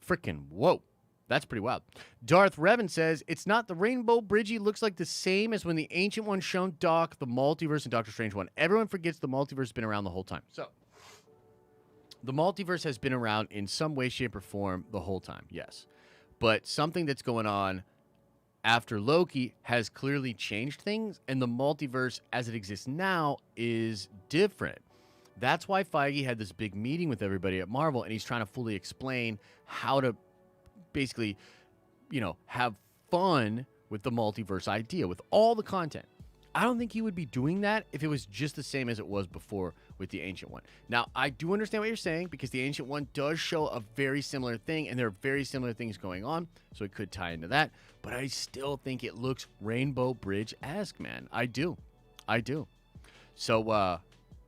Freaking whoa. That's pretty wild. Darth Revan says, it's not the Rainbow Bridgie looks like the same as when the Ancient One shown Doc, the multiverse, and Doctor Strange one. Everyone forgets the multiverse has been around the whole time. So, the multiverse has been around in some way, shape, or form the whole time, yes. But something that's going on after Loki has clearly changed things, and the multiverse as it exists now is different. That's why Feige had this big meeting with everybody at Marvel, and he's trying to fully explain how to basically, have fun with the multiverse idea, with all the content. I don't think he would be doing that if it was just the same as it was before with the Ancient One. Now, I do understand what you're saying, because the Ancient One does show a very similar thing, and there are very similar things going on, so it could tie into that. But I still think it looks Rainbow Bridge-esque, man. I do. So,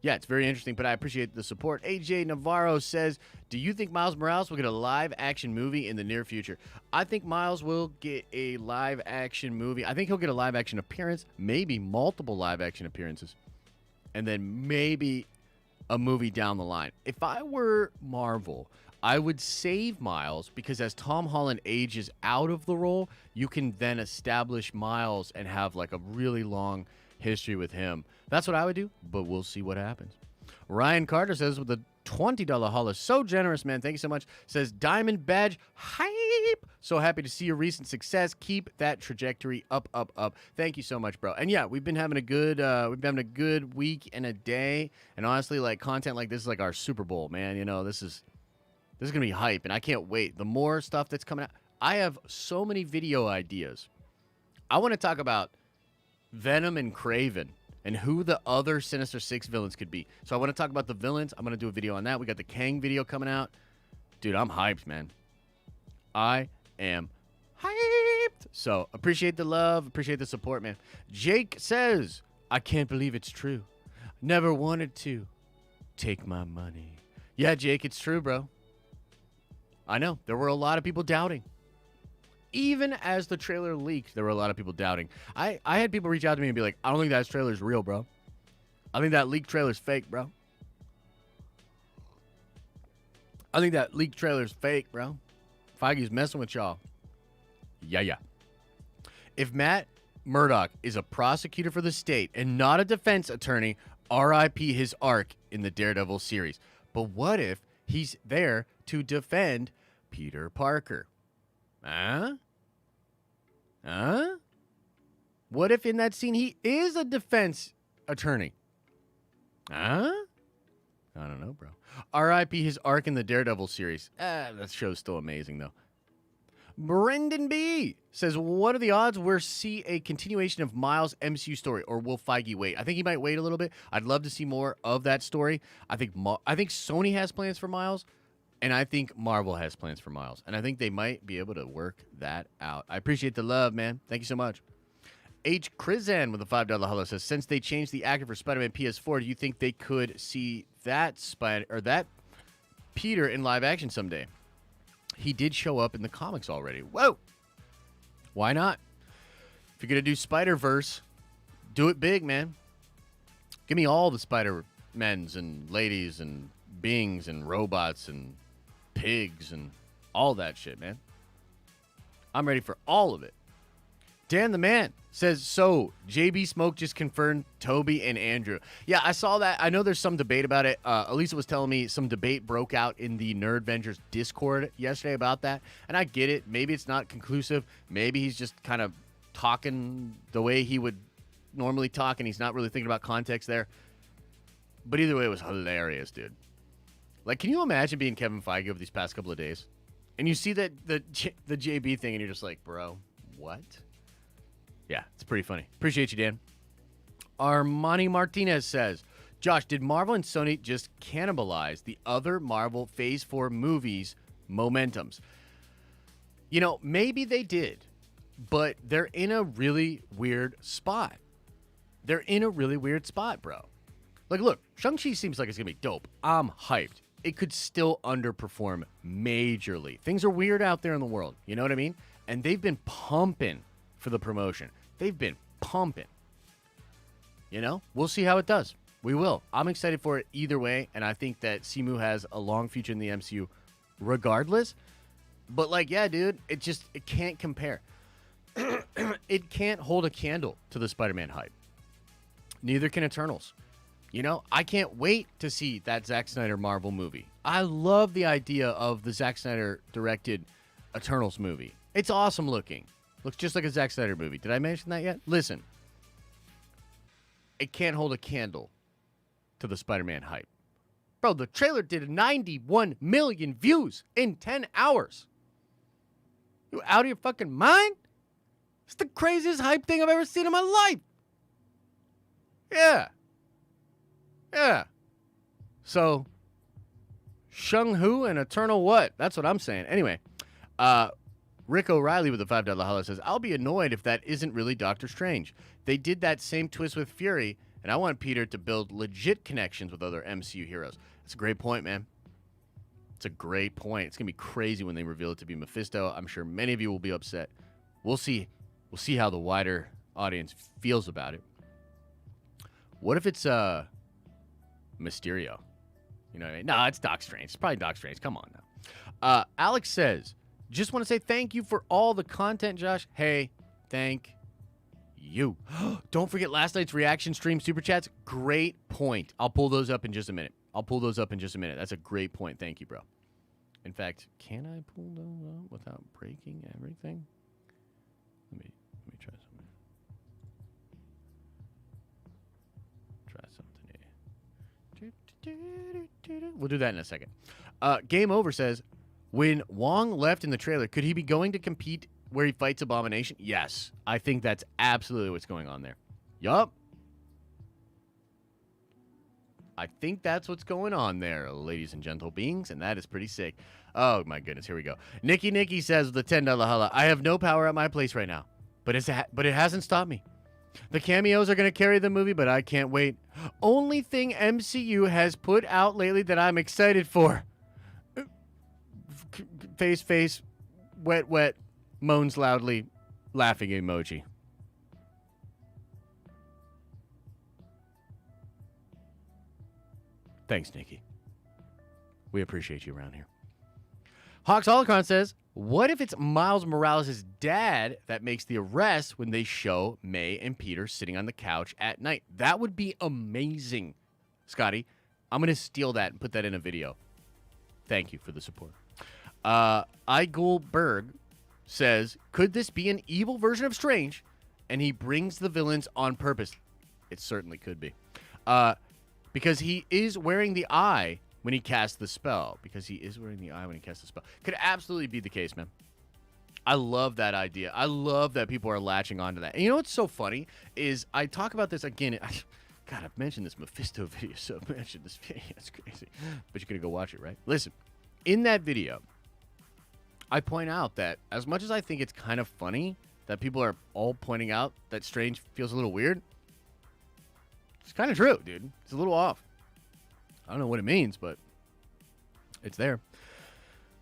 yeah, it's very interesting, but I appreciate the support. AJ Navarro says, do you think Miles Morales will get a live-action movie in the near future? I think Miles will get a live-action movie. I think he'll get a live-action appearance, maybe multiple live-action appearances, and then maybe a movie down the line. If I were Marvel, I would save Miles, because as Tom Holland ages out of the role, you can then establish Miles and have like a really long history with him. That's what I would do, but we'll see what happens. Ryan Carter says, with a $20 holla, so generous, man. Thank you so much. Says, Diamond Badge, hype. So happy to see your recent success. Keep that trajectory up, up, up. Thank you so much, bro. And yeah, we've been having a good week and a day. And honestly, like, content like this is like our Super Bowl, man. This is gonna be hype, and I can't wait. The more stuff that's coming out, I have so many video ideas. I want to talk about Venom and Kraven and who the other Sinister Six villains could be. So I want to talk about the villains. I'm going to do a video on that. We got the Kang video coming out. Dude, I'm hyped, man. I am hyped. So appreciate the love. Appreciate the support, man. Jake says, I can't believe it's true. Never wanted to. Take my money. Yeah, Jake, it's true, bro. I know. There were a lot of people doubting. Even as the trailer leaked, there were a lot of people doubting. I had people reach out to me and be like, I don't think that trailer's real, bro. I think that leaked trailer's fake, bro. I think that leaked trailer's fake, bro. Feige's messing with y'all. Yeah. If Matt Murdock is a prosecutor for the state and not a defense attorney, R.I.P. his arc in the Daredevil series. But what if he's there to defend Peter Parker? Huh? Huh? What if in that scene he is a defense attorney? Huh? I don't know, bro. R.I.P. his arc in the Daredevil series. That show's still amazing, though. Brendan B. says, what are the odds we'll see a continuation of Miles' MCU story, or will Feige wait? I think he might wait a little bit. I'd love to see more of that story. I think Sony has plans for Miles, and I think Marvel has plans for Miles, and I think they might be able to work that out. I appreciate the love, man. Thank you so much. H. Krizan with a $5 hello says, since they changed the actor for Spider-Man PS4, do you think they could see that Peter in live action someday? He did show up in the comics already. Whoa! Why not? If you're going to do Spider-Verse, do it big, man. Give me all the Spider-Mens and ladies and beings and robots and pigs and all that shit, man. I'm ready for all of it. Dan the Man says, so JB Smoke just confirmed Tobey and Andrew. Yeah, I saw that. I know there's some debate about it. Elisa was telling me some debate broke out in the Nerdvengers Discord yesterday about that. And I get it. Maybe it's not conclusive. Maybe he's just kind of talking the way he would normally talk, and he's not really thinking about context there. But either way, it was hilarious, dude. Like, can you imagine being Kevin Feige over these past couple of days? And you see that the JB thing, and you're just like, bro, what? Yeah, it's pretty funny. Appreciate you, Dan. Armani Martinez says, Josh, did Marvel and Sony just cannibalize the other Marvel Phase 4 movies' momentums? You know, maybe they did, but they're in a really weird spot. They're in a really weird spot, bro. Like, look, Shang-Chi seems like it's going to be dope. I'm hyped. It could still underperform majorly. Things are weird out there in the world. You know what I mean? And they've been pumping for the promotion. They've been pumping. You know? We'll see how it does. We will. I'm excited for it either way, and I think that Simu has a long future in the MCU regardless. But, like, yeah, dude, it can't compare. It can't hold a candle to the Spider-Man hype. Neither can Eternals. You know, I can't wait to see that Zack Snyder Marvel movie. I love the idea of the Zack Snyder directed Eternals movie. It's awesome looking. Looks just like a Zack Snyder movie. Did I mention that yet? Listen. It can't hold a candle to the Spider-Man hype. Bro, the trailer did 91 million views in 10 hours. You out of your fucking mind? It's the craziest hype thing I've ever seen in my life. Yeah. Yeah. So, Shang-Hu and Eternal what? That's what I'm saying. Anyway, Rick O'Reilly with a $5 holler says, I'll be annoyed if that isn't really Doctor Strange. They did that same twist with Fury, and I want Peter to build legit connections with other MCU heroes. That's a great point, man. It's a great point. It's going to be crazy when they reveal it to be Mephisto. I'm sure many of you will be upset. We'll see. We'll see how the wider audience feels about it. What if it's Mysterio? You know what I mean? No, it's Doc Strange. It's probably Doc Strange. Come on now. Alex says, just want to say thank you for all the content, Josh. Hey, thank you. Don't forget last night's reaction stream super chats. Great point. I'll pull those up in just a minute. That's a great point. Thank you, bro. In fact, can I pull those up without breaking everything? Let me try something. We'll do that in a second. Game Over says, when Wong left in the trailer, could he be going to compete where he fights Abomination? Yes. I think that's absolutely what's going on there. Yup. I think that's what's going on there, ladies and gentle beings, and that is pretty sick. Oh, my goodness. Here we go. Nikki says with the $10 holla, I have no power at my place right now, but it hasn't stopped me. The cameos are going to carry the movie, but I can't wait. Only thing MCU has put out lately that I'm excited for. Face, wet, moans loudly, laughing emoji. Thanks, Nikki. We appreciate you around here. Hawks Holocron says, what if it's Miles Morales' dad that makes the arrest when they show May and Peter sitting on the couch at night? That would be amazing Scotty. I'm going to steal that and put that in a video. Thank you for the support. Igulberg says, could this be an evil version of Strange? And he brings the villains on purpose. It certainly could be. Because he is wearing the eye when he casts the spell. Could absolutely be the case, man. I love that idea. I love that people are latching onto that. And you know what's so funny is I talk about this again. God, I've mentioned this Mephisto video, so I've mentioned this video. It's crazy. But you're going to go watch it, right? Listen, in that video, I point out that as much as I think it's kind of funny that people are all pointing out that Strange feels a little weird, it's kind of true, dude. It's a little off. I don't know what it means, but it's there.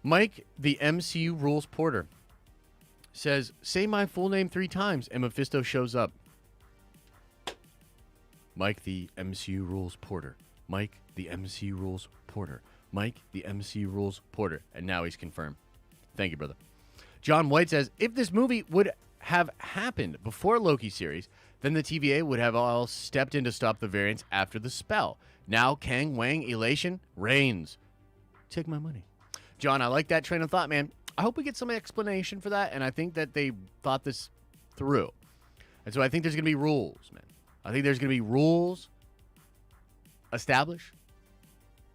Mike, the MCU Rules Porter, says, say my full name 3 times and Mephisto shows up. Mike, the MCU Rules Porter. Mike, the MCU Rules Porter. Mike, the MCU Rules Porter. And now he's confirmed. Thank you, brother. John White says, if this movie would have happened before Loki series, then the TVA would have all stepped in to stop the variants after the spell. Now Kang Wang elation reigns. Take my money. John, I like that train of thought, man. I hope we get some explanation for that, and I think that they thought this through. And so I think there's going to be rules, man. I think there's going to be rules established.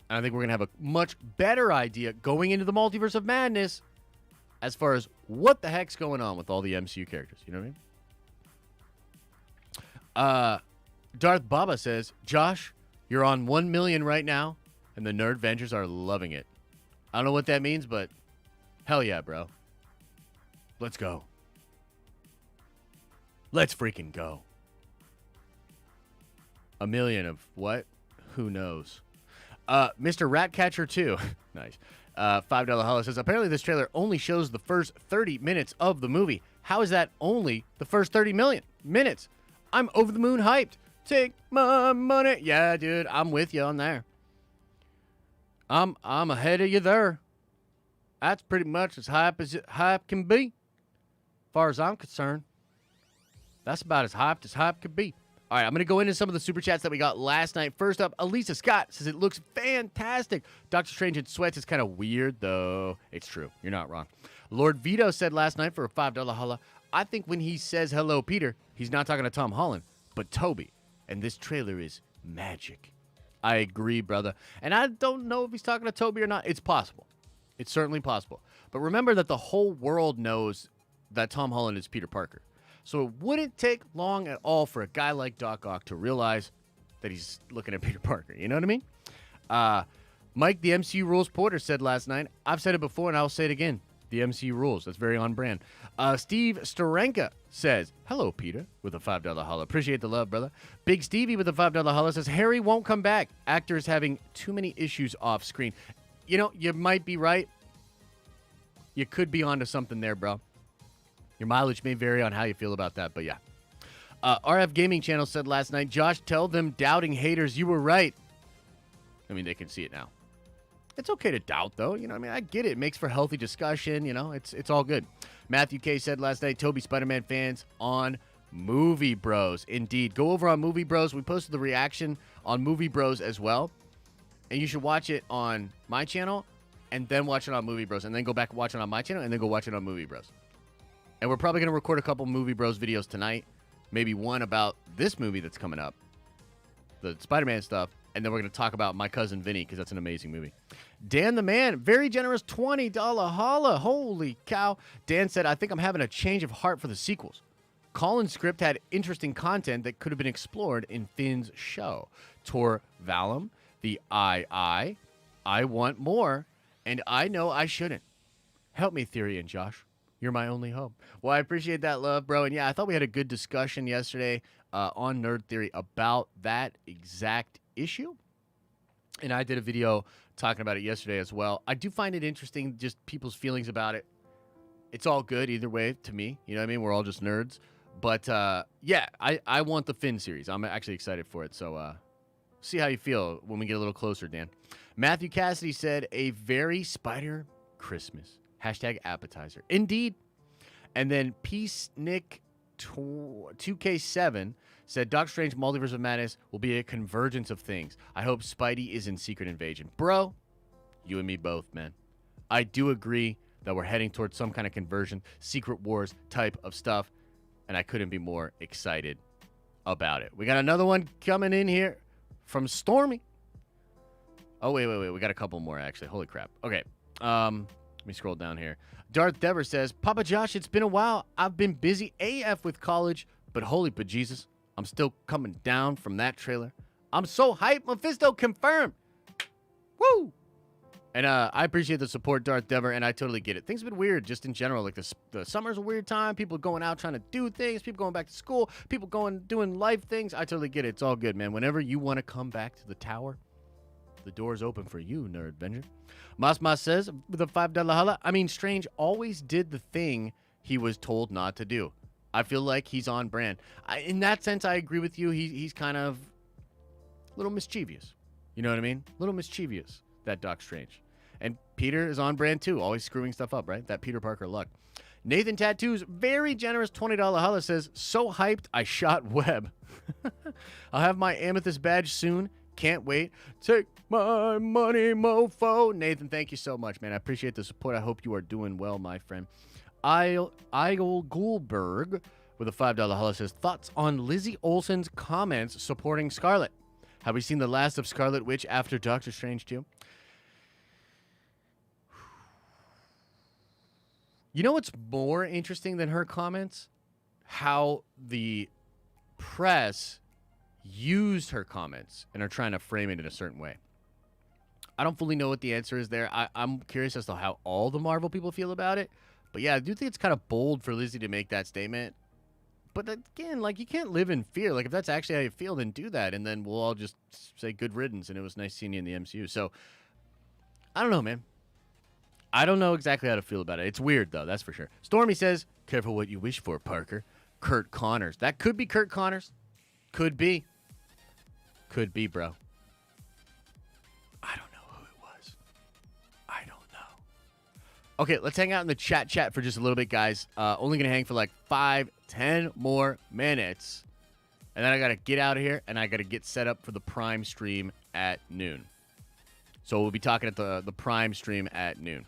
And I think we're going to have a much better idea going into the Multiverse of Madness as far as what the heck's going on with all the MCU characters. You know what I mean? Darth Baba says, Josh, you're on 1 million right now, and the Nerd Vengers are loving it. I don't know what that means, but hell yeah, bro. Let's go. Let's freaking go. 1 million of what? Who knows? Mr. Ratcatcher 2. Nice. $5 Hollow says, apparently this trailer only shows the first 30 minutes of the movie. How is that only the first 30 minutes? I'm over the moon hyped. Take my money. Yeah, dude, I'm with you on there. I'm ahead of you there. That's pretty much as hype as hype can be. As far as I'm concerned. That's about as hyped as hype could be. All right, I'm going to go into some of the super chats that we got last night. First up, Elisa Scott says, it looks fantastic. Doctor Strange in sweats is kind of weird, though. It's true. You're not wrong. Lord Vito said last night for a $5 holla, I think when he says hello, Peter, he's not talking to Tom Holland, but Tobey. And this trailer is magic. I agree, brother. And I don't know if he's talking to Tobey or not. It's possible. It's certainly possible. But remember that the whole world knows that Tom Holland is Peter Parker. So it wouldn't take long at all for a guy like Doc Ock to realize that he's looking at Peter Parker. You know what I mean? Mike, the MCU Rules Porter, said last night, I've said it before and I'll say it again. The MCU rules. That's very on brand. Steve Starenka says, hello, Peter, with a $5 holla. Appreciate the love, brother. Big Stevie with a $5 holla says, Harry won't come back. Actor is having too many issues off screen. You know, you might be right. You could be onto something there, bro. Your mileage may vary on how you feel about that, but yeah. RF Gaming Channel said last night, Josh, tell them doubting haters you were right. I mean, they can see it now. It's okay to doubt, though. You know, I mean, I get it. It makes for healthy discussion. You know, it's all good. Matthew K said last night, Tobey Spider-Man fans on Movie Bros. Indeed. Go over on Movie Bros. We posted the reaction on Movie Bros as well. And you should watch it on my channel and then watch it on Movie Bros. And then go back and watch it on my channel and then go watch it on Movie Bros. And we're probably going to record a couple Movie Bros videos tonight. Maybe one about this movie that's coming up, the Spider-Man stuff. And then we're going to talk about My Cousin Vinny because that's an amazing movie. Dan the Man, very generous $20 holla. Holy cow. Dan said, I think I'm having a change of heart for the sequels. Colin's script had interesting content that could have been explored in Finn's show. Tor Valum, the I want more, and I know I shouldn't. Help me, Theory and Josh. You're my only hope. Well, I appreciate that love, bro. And yeah, I thought we had a good discussion yesterday on Nerd Theory about that exact issue. And I did a video talking about it yesterday as well. I do find it interesting, just people's feelings about it. It's all good either way to me. You know what I mean? We're all just nerds. But yeah, I want the Finn series. I'm actually excited for it. So see how you feel when we get a little closer, Dan. Matthew Cassidy said, a very Spider Christmas. # appetizer. Indeed. And then Peace Nick 2K7 said Doctor Strange Multiverse of Madness will be a convergence of things. I hope Spidey is in Secret Invasion. Bro, you and me both, man. I do agree that we're heading towards some kind of conversion, Secret Wars type of stuff, and I couldn't be more excited about it. We got another one coming in here from Stormy. Oh, wait. We got a couple more, actually. Holy crap. Okay. Let me scroll down here. Darth Dever says, Papa Josh, it's been a while. I've been busy AF with college, but holy bejesus, I'm still coming down from that trailer. I'm so hyped. Mephisto confirmed. Woo! And I appreciate the support, Darth Dever, and I totally get it. Things have been weird just in general. Like the summer's a weird time. People going out trying to do things. People going back to school. People doing life things. I totally get it. It's all good, man. Whenever you want to come back to the tower, the door's open for you, Nerd Avenger. Mas says, with a $5 holla, I mean, Strange always did the thing he was told not to do. I feel like he's on brand. In that sense, I agree with you. He's kind of a little mischievous. You know what I mean? A little mischievous, that Doc Strange. And Peter is on brand, too. Always screwing stuff up, right? That Peter Parker luck. Nathan Tattoos, very generous $20 holla, says, so hyped, I shot web. I'll have my amethyst badge soon. Can't wait. Take my money, mofo. Nathan, thank you so much, man. I appreciate the support. I hope you are doing well, my friend. Igel Goldberg with a $5 holla says, thoughts on Lizzie Olsen's comments supporting Scarlet? Have we seen the last of Scarlet Witch after Doctor Strange 2? You know what's more interesting than her comments? How the press used her comments and are trying to frame it in a certain way. I don't fully know what the answer is there. I'm curious as to how all the Marvel people feel about it. But yeah, I do think it's kind of bold for Lizzie to make that statement. But again, like, you can't live in fear. Like, if that's actually how you feel, then do that. And then we'll all just say good riddance. And it was nice seeing you in the MCU. So, I don't know, man. I don't know exactly how to feel about it. It's weird, though. That's for sure. Stormy says, careful what you wish for, Parker. Kurt Connors. That could be Kurt Connors. Could be. Could be, bro. I don't know who it was. I don't know. Okay, let's hang out in the chat for just a little bit, guys. Only going to hang for like 5-10 more minutes. And then I got to get out of here, and I got to get set up for the Prime stream at noon. So we'll be talking at the Prime stream at noon.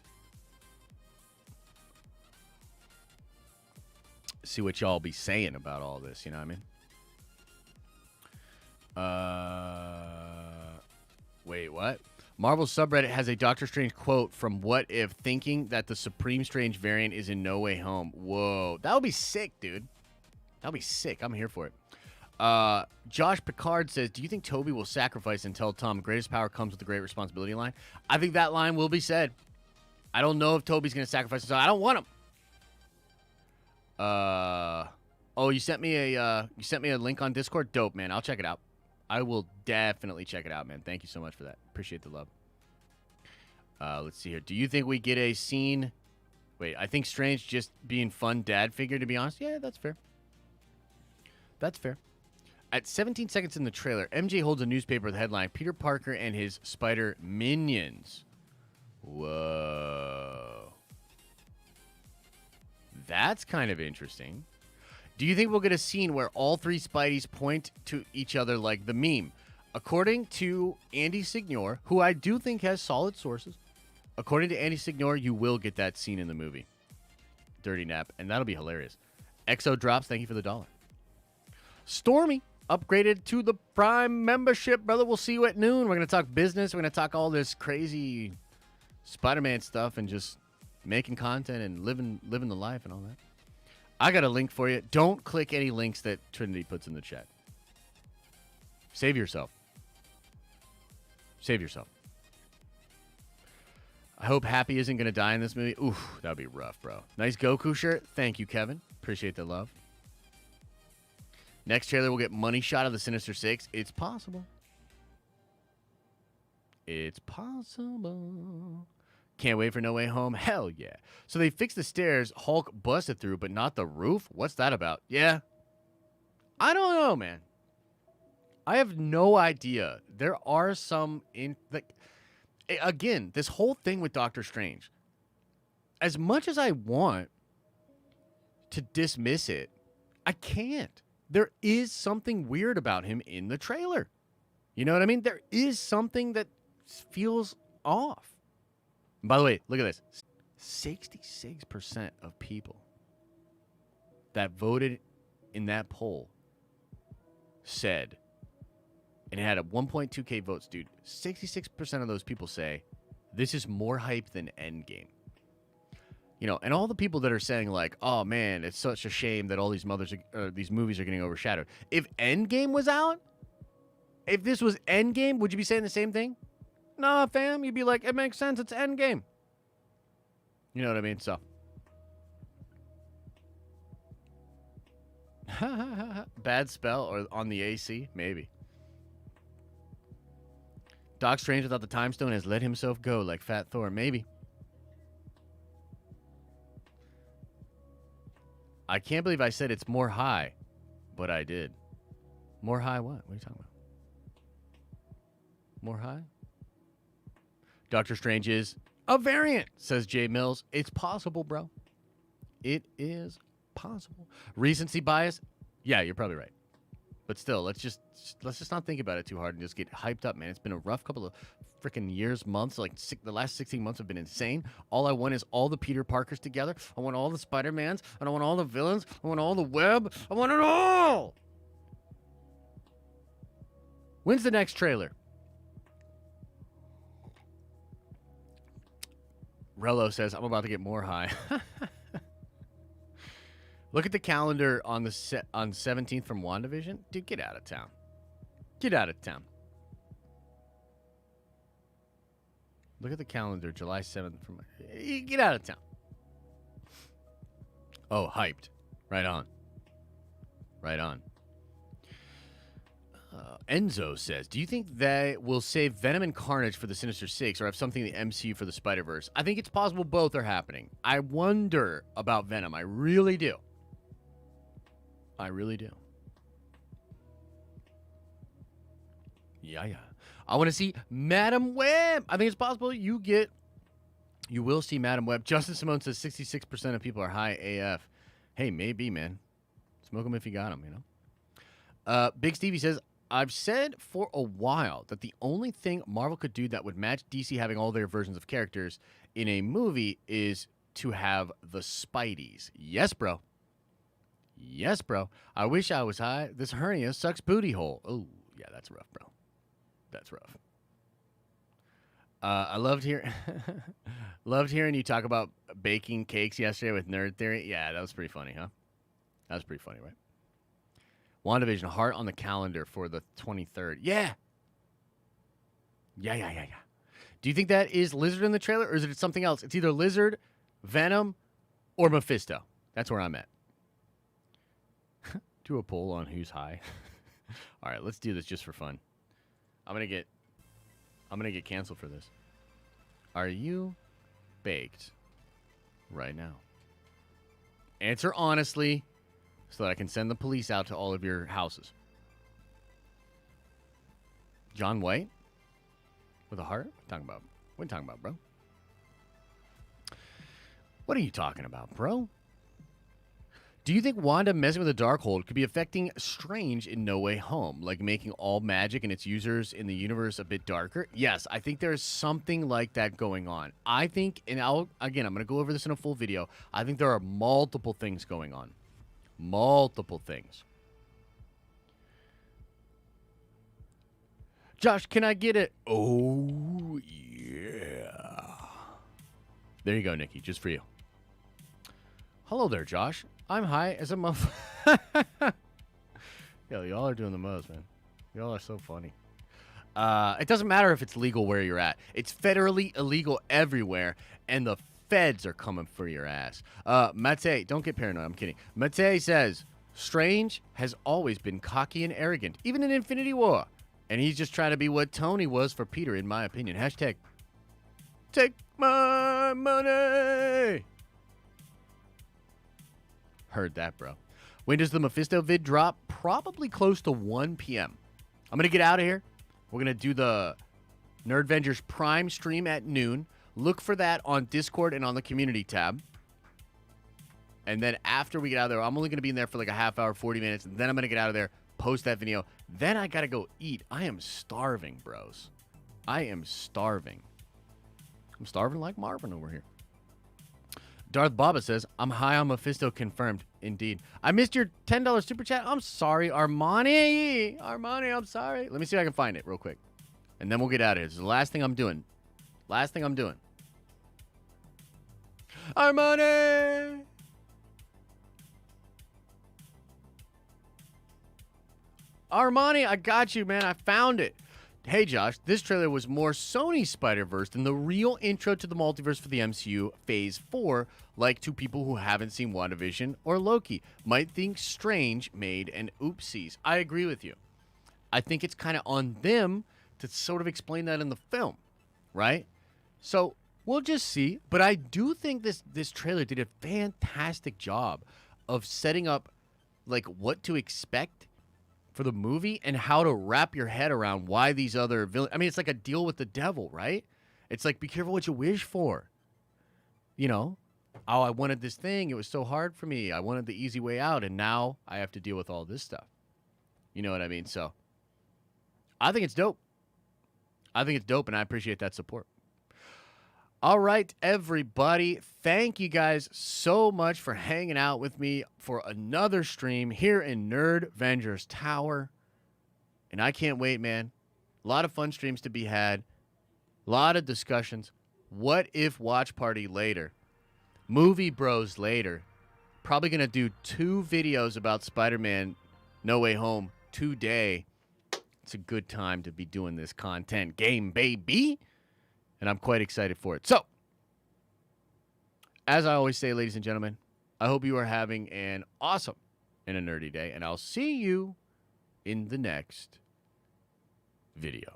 See what y'all be saying about all this, you know what I mean? Wait, what? Marvel subreddit has a Doctor Strange quote from What If, thinking that the Supreme Strange variant is in No Way Home. Whoa. That would be sick, dude. That would be sick. I'm here for it. Josh Picard says, do you think Tobey will sacrifice and tell Tom greatest power comes with the great responsibility line? I think that line will be said. I don't know if Tobey's going to sacrifice himself. I don't want him. Oh, you sent me a link on Discord? Dope, man. I'll check it out. I will definitely check it out, man. Thank you so much for that. Appreciate the love. Let's see here. Do you think we get a scene? Wait, I think Strange just being fun dad figure, to be honest. Yeah, that's fair. That's fair. At 17 seconds in the trailer, MJ holds a newspaper with the headline, Peter Parker and his spider minions. Whoa. That's kind of interesting. Do you think we'll get a scene where all three Spideys point to each other like the meme? According to Andy Signor, who I do think has solid sources, according to Andy Signor, you will get that scene in the movie. Dirty Nap, and that'll be hilarious. Exo drops, thank you for the $1. Stormy upgraded to the Prime membership, brother. We'll see you at noon. We're going to talk business. We're going to talk all this crazy Spider-Man stuff and just making content and living the life and all that. I got a link for you. Don't click any links that Trinity puts in the chat. Save yourself. Save yourself. I hope Happy isn't going to die in this movie. Oof, that would be rough, bro. Nice Goku shirt. Thank you, Kevin. Appreciate the love. Next trailer, we'll get money shot of the Sinister Six. It's possible. It's possible. Can't wait for No Way Home. Hell yeah. So they fixed the stairs Hulk busted through, but not the roof? What's that about? Yeah. I don't know, man. I have no idea. There are some again, this whole thing with Doctor Strange. As much as I want to dismiss it, I can't. There is something weird about him in the trailer. You know what I mean? There is something that feels off. And by the way, look at this. 66% of people that voted in that poll said, and it had a 1.2K votes, dude. 66% of those people say this is more hype than Endgame. You know, and all the people that are saying like, "Oh man, it's such a shame that all these these movies are getting overshadowed." If Endgame was out, if this was Endgame, would you be saying the same thing? Nah, fam, you'd be like, "It makes sense. It's Endgame." You know what I mean? So, bad spell or on the AC, maybe. Doc Strange without the time stone has let himself go like Fat Thor, maybe. I can't believe I said it's more high, but I did. More high what? What are you talking about? More high? Doctor Strange is a variant, says Jay Mills. It's possible, bro. It is possible. Recency bias? Yeah, you're probably right. But still, let's just not think about it too hard and just get hyped up, man. It's been a rough couple of freaking years, months. Like the last 16 months have been insane. All I want is all the Peter Parkers together. I want all the Spider-Mans. And I want all the villains. I want all the web. I want it all. When's the next trailer? Rello says, I'm about to get more high. Look at the calendar on the 17th from WandaVision. Dude, get out of town. Get out of town. Look at the calendar, July 7th from... Get out of town. Oh, hyped. Right on. Right on. Enzo says, do you think they will save Venom and Carnage for the Sinister Six or have something in the MCU for the Spider-Verse? I think it's possible both are happening. I wonder about Venom. I really do. I really do. Yeah. I want to see Madam Web. I think it's possible you will see Madam Web. Justin Simone says 66% of people are high AF. Hey, maybe, man. Smoke them if you got them, you know? Big Stevie says, I've said for a while that the only thing Marvel could do that would match DC having all their versions of characters in a movie is to have the Spideys. Yes, bro. Yes, bro. I wish I was high. This hernia sucks booty hole. Oh, yeah, that's rough, bro. That's rough. I loved hearing you talk about baking cakes yesterday with Nerd Theory. Yeah, that was pretty funny, huh? That was pretty funny, right? WandaVision, heart on the calendar for the 23rd. Yeah. Yeah. Do you think that is Lizard in the trailer, or is it something else? It's either Lizard, Venom, or Mephisto. That's where I'm at. Do a poll on who's high. All right, let's do this just for fun. I'm gonna get canceled for this. Are you baked right now? Answer honestly, so that I can send the police out to all of your houses. John White with a heart? What are you talking about, bro? What are you talking about, bro? Do you think Wanda messing with the Darkhold could be affecting Strange in No Way Home, like making all magic and its users in the universe a bit darker? Yes, I think there's something like that going on. I think, and I'm going to go over this in a full video. I think there are multiple things going on. Multiple things. Josh, can I get it? Oh, yeah. There you go, Nikki, just for you. Hello there, Josh. I'm high as a muff. Yo, y'all are doing the most, man. Y'all are so funny. It doesn't matter if it's legal where you're at. It's federally illegal everywhere, and the feds are coming for your ass. Mate, don't get paranoid. I'm kidding. Mate says, Strange has always been cocky and arrogant, even in Infinity War. And he's just trying to be what Tony was for Peter, in my opinion. Hashtag, take my money. Heard that, bro. When does the Mephisto vid drop? Probably close to 1 p.m. I'm going to get out of here. We're going to do the Nerdvengers Prime stream at noon. Look for that on Discord and on the community tab. And then after we get out of there, I'm only going to be in there for like a half hour, 40 minutes. And then I'm going to get out of there, post that video. Then I got to go eat. I am starving, bros. I am starving. I'm starving like Marvin over here. Darth Baba says, I'm high on Mephisto confirmed. Indeed. I missed your $10 super chat. I'm sorry, Armani. Armani, I'm sorry. Let me see if I can find it real quick. And then we'll get out of here. This is the last thing I'm doing. Last thing I'm doing. Armani! Armani, I got you, man. I found it. Hey, Josh, this trailer was more Sony Spider-Verse than the real intro to the multiverse for the MCU Phase 4, like to people who haven't seen WandaVision or Loki. Might think Strange made an oopsies. I agree with you. I think it's kind of on them to sort of explain that in the film, right? So we'll just see. But I do think this trailer did a fantastic job of setting up like what to expect for the movie and how to wrap your head around why these other villains. I mean, it's like a deal with the devil, right? It's like, be careful what you wish for. You know, oh, I wanted this thing. It was so hard for me. I wanted the easy way out, and now I have to deal with all this stuff. You know what I mean? So I think it's dope. I think it's dope, and I appreciate that support. All right, everybody. Thank you guys so much for hanging out with me for another stream here in Nerd Vengers Tower. And I can't wait, man. A lot of fun streams to be had. A lot of discussions. What if watch party later? Movie bros later. Probably going to do 2 videos about Spider-Man No Way Home today. It's a good time to be doing this content game, baby. And I'm quite excited for it. So, as I always say, ladies and gentlemen, I hope you are having an awesome and a nerdy day. And I'll see you in the next video.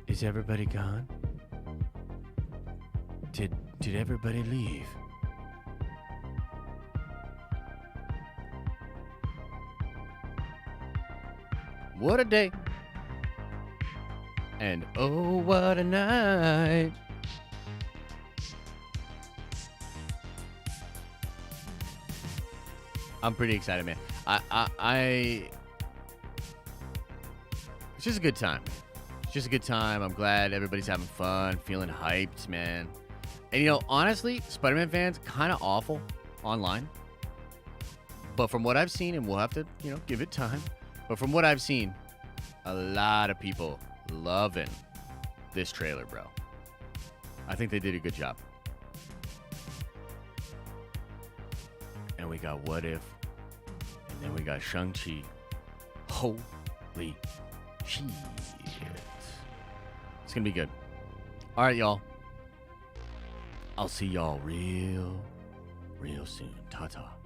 Is everybody gone? Did everybody leave? What a day. And oh, what a night. I'm pretty excited, man. It's just a good time. It's just a good time. I'm glad everybody's having fun, feeling hyped, man. And, you know, honestly, Spider-Man fans, kind of awful online. But from what I've seen, and we'll have to, you know, give it time. But from what I've seen, a lot of people loving this trailer, bro. I think they did a good job. And we got What If. And then we got Shang-Chi. Holy shit. It's going to be good. All right, y'all. I'll see y'all real soon. Ta-ta.